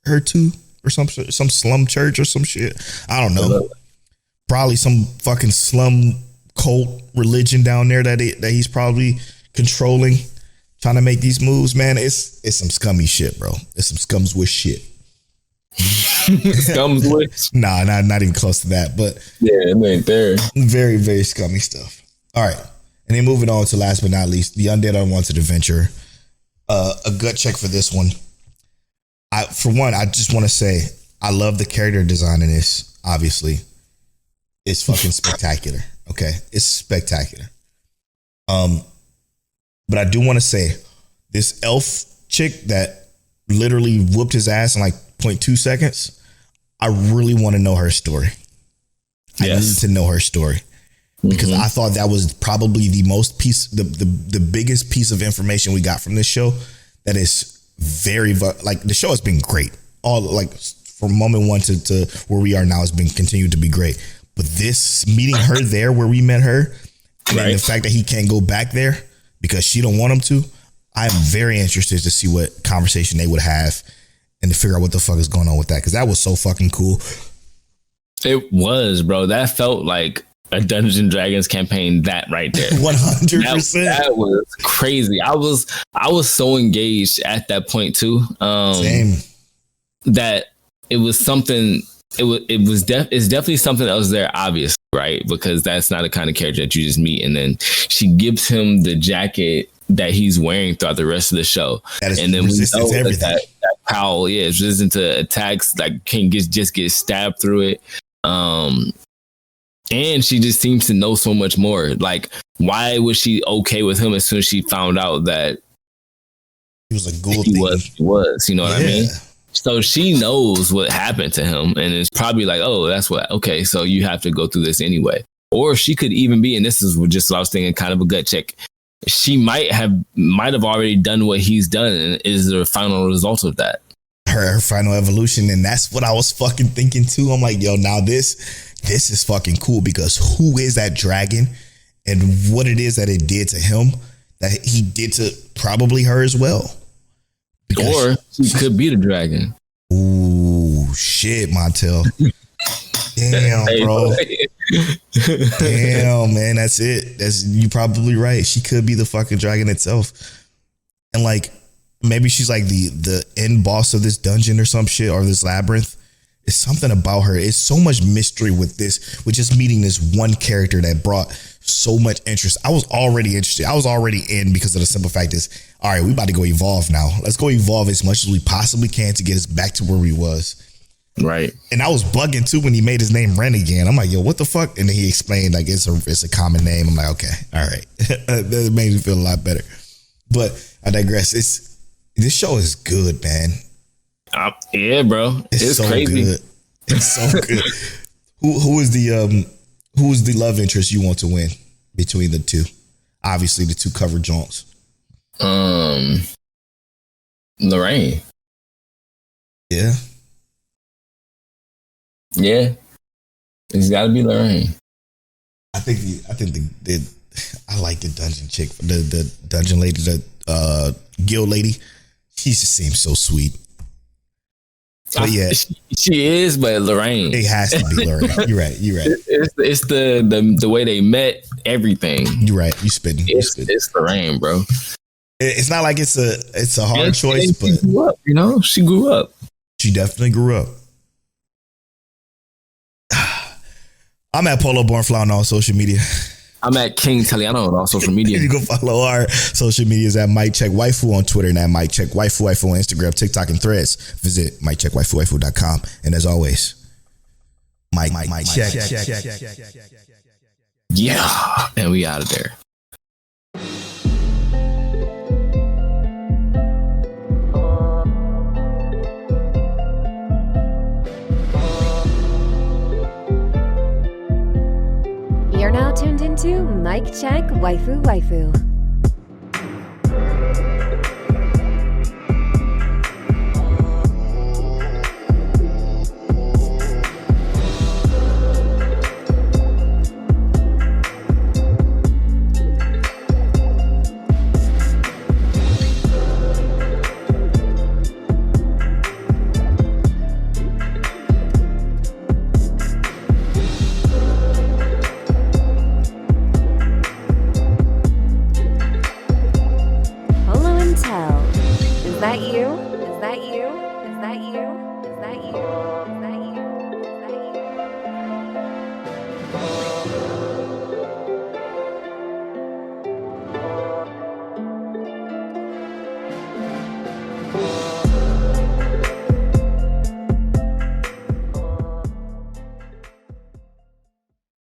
S2: her to, or some slum church or some shit? I don't know. Probably some fucking slum cult religion down there that he's probably controlling, trying to make these moves. Man, it's some scummy shit, bro. It's some scumswish shit.
S3: Scumswish?
S2: Nah, not even close to that. But
S3: yeah, it ain't there.
S2: Very, very scummy stuff. All right, and then moving on to last but not least, the Undead Unwanted Adventure. A gut check for this one. I just want to say I love the character design in this. Obviously, it's fucking spectacular. Okay, it's spectacular. But I do want to say this elf chick that literally whooped his ass in like 0.2 seconds. I really want to know her story. Yes. I need to know her story because I thought that was probably the biggest piece of information we got from this show. That is very like the show has been great. All like from moment one to where we are now has been continued to be great. But this meeting her there where we met her, and the fact that he can't go back there because she don't want him to, I'm very interested to see what conversation they would have and to figure out what the fuck is going on with that, because that was so fucking cool.
S3: It was, bro. That felt like a Dungeons and Dragons campaign. That right there,
S2: 100%.
S3: That was crazy. I was so engaged at that point too.
S2: Same.
S3: That it was something. It's definitely something that was there, obviously, right? Because that's not the kind of character that you just meet. And then she gives him the jacket that he's wearing throughout the rest of the show. And then we know that cowl, is resistant to attacks, like can just get stabbed through it. And she just seems to know so much more. Like, why was she okay with him as soon as she found out that
S2: he was a ghoul?
S3: He was, you know what I mean? So she knows what happened to him, and it's probably like, oh, that's what. Okay, so you have to go through this anyway. Or she could even be, and this is just what I was thinking, kind of a gut check. She might have already done what he's done, and is the final result of that
S2: her final evolution. And that's what I was fucking thinking too. I'm like, yo, now this is fucking cool, because who is that dragon, and what it is that it did to him that he did to probably her as well.
S3: Or she could be the dragon.
S2: Ooh, shit, Montel. Damn, bro. Damn, man. That's it. You probably right. She could be the fucking dragon itself. And like, maybe she's like the end boss of this dungeon or some shit, or this labyrinth. It's something about her. It's so much mystery with just meeting this one character that brought so much interest. I was already interested. I was already in, because of the simple fact is, all right, we about to go evolve now. Let's go evolve as much as we possibly can to get us back to where we was.
S3: Right.
S2: And I was bugging too when he made his name Ren again. I'm like, yo, what the fuck? And then he explained like it's a common name. I'm like, okay, all right. That made me feel a lot better. But I digress. This show is good, man.
S3: Yeah, bro. It's so crazy.
S2: Good. It's so good. Who is the love interest you want to win between the two? Obviously, the two cover jaunts.
S3: Lorraine.
S2: Yeah.
S3: Yeah. It's got to be Lorraine.
S2: I think I like the dungeon chick, the dungeon lady, the guild lady. She just seems so sweet. But yeah,
S3: she is, but Lorraine.
S2: It has to be Lorraine. You're right.
S3: It's the way they met, everything.
S2: You're right. You spitting.
S3: It's Lorraine, bro.
S2: It's not like it's a hard choice, but
S3: she grew up, she grew up.
S2: She definitely grew up. I'm at Polo Bornflower on all social media.
S3: I'm at King Taliano on all social media.
S2: You can follow our social medias at Mike Check Waifu on Twitter and at Mike Check Waifu on Instagram, TikTok, and Threads. Visit MikeCheckWaifuWaifu.com. And as always, Mike Check.
S3: Yeah, and we out of there.
S1: You're now tuned into Mike Check Waifu. that you? Is that you? Is that you?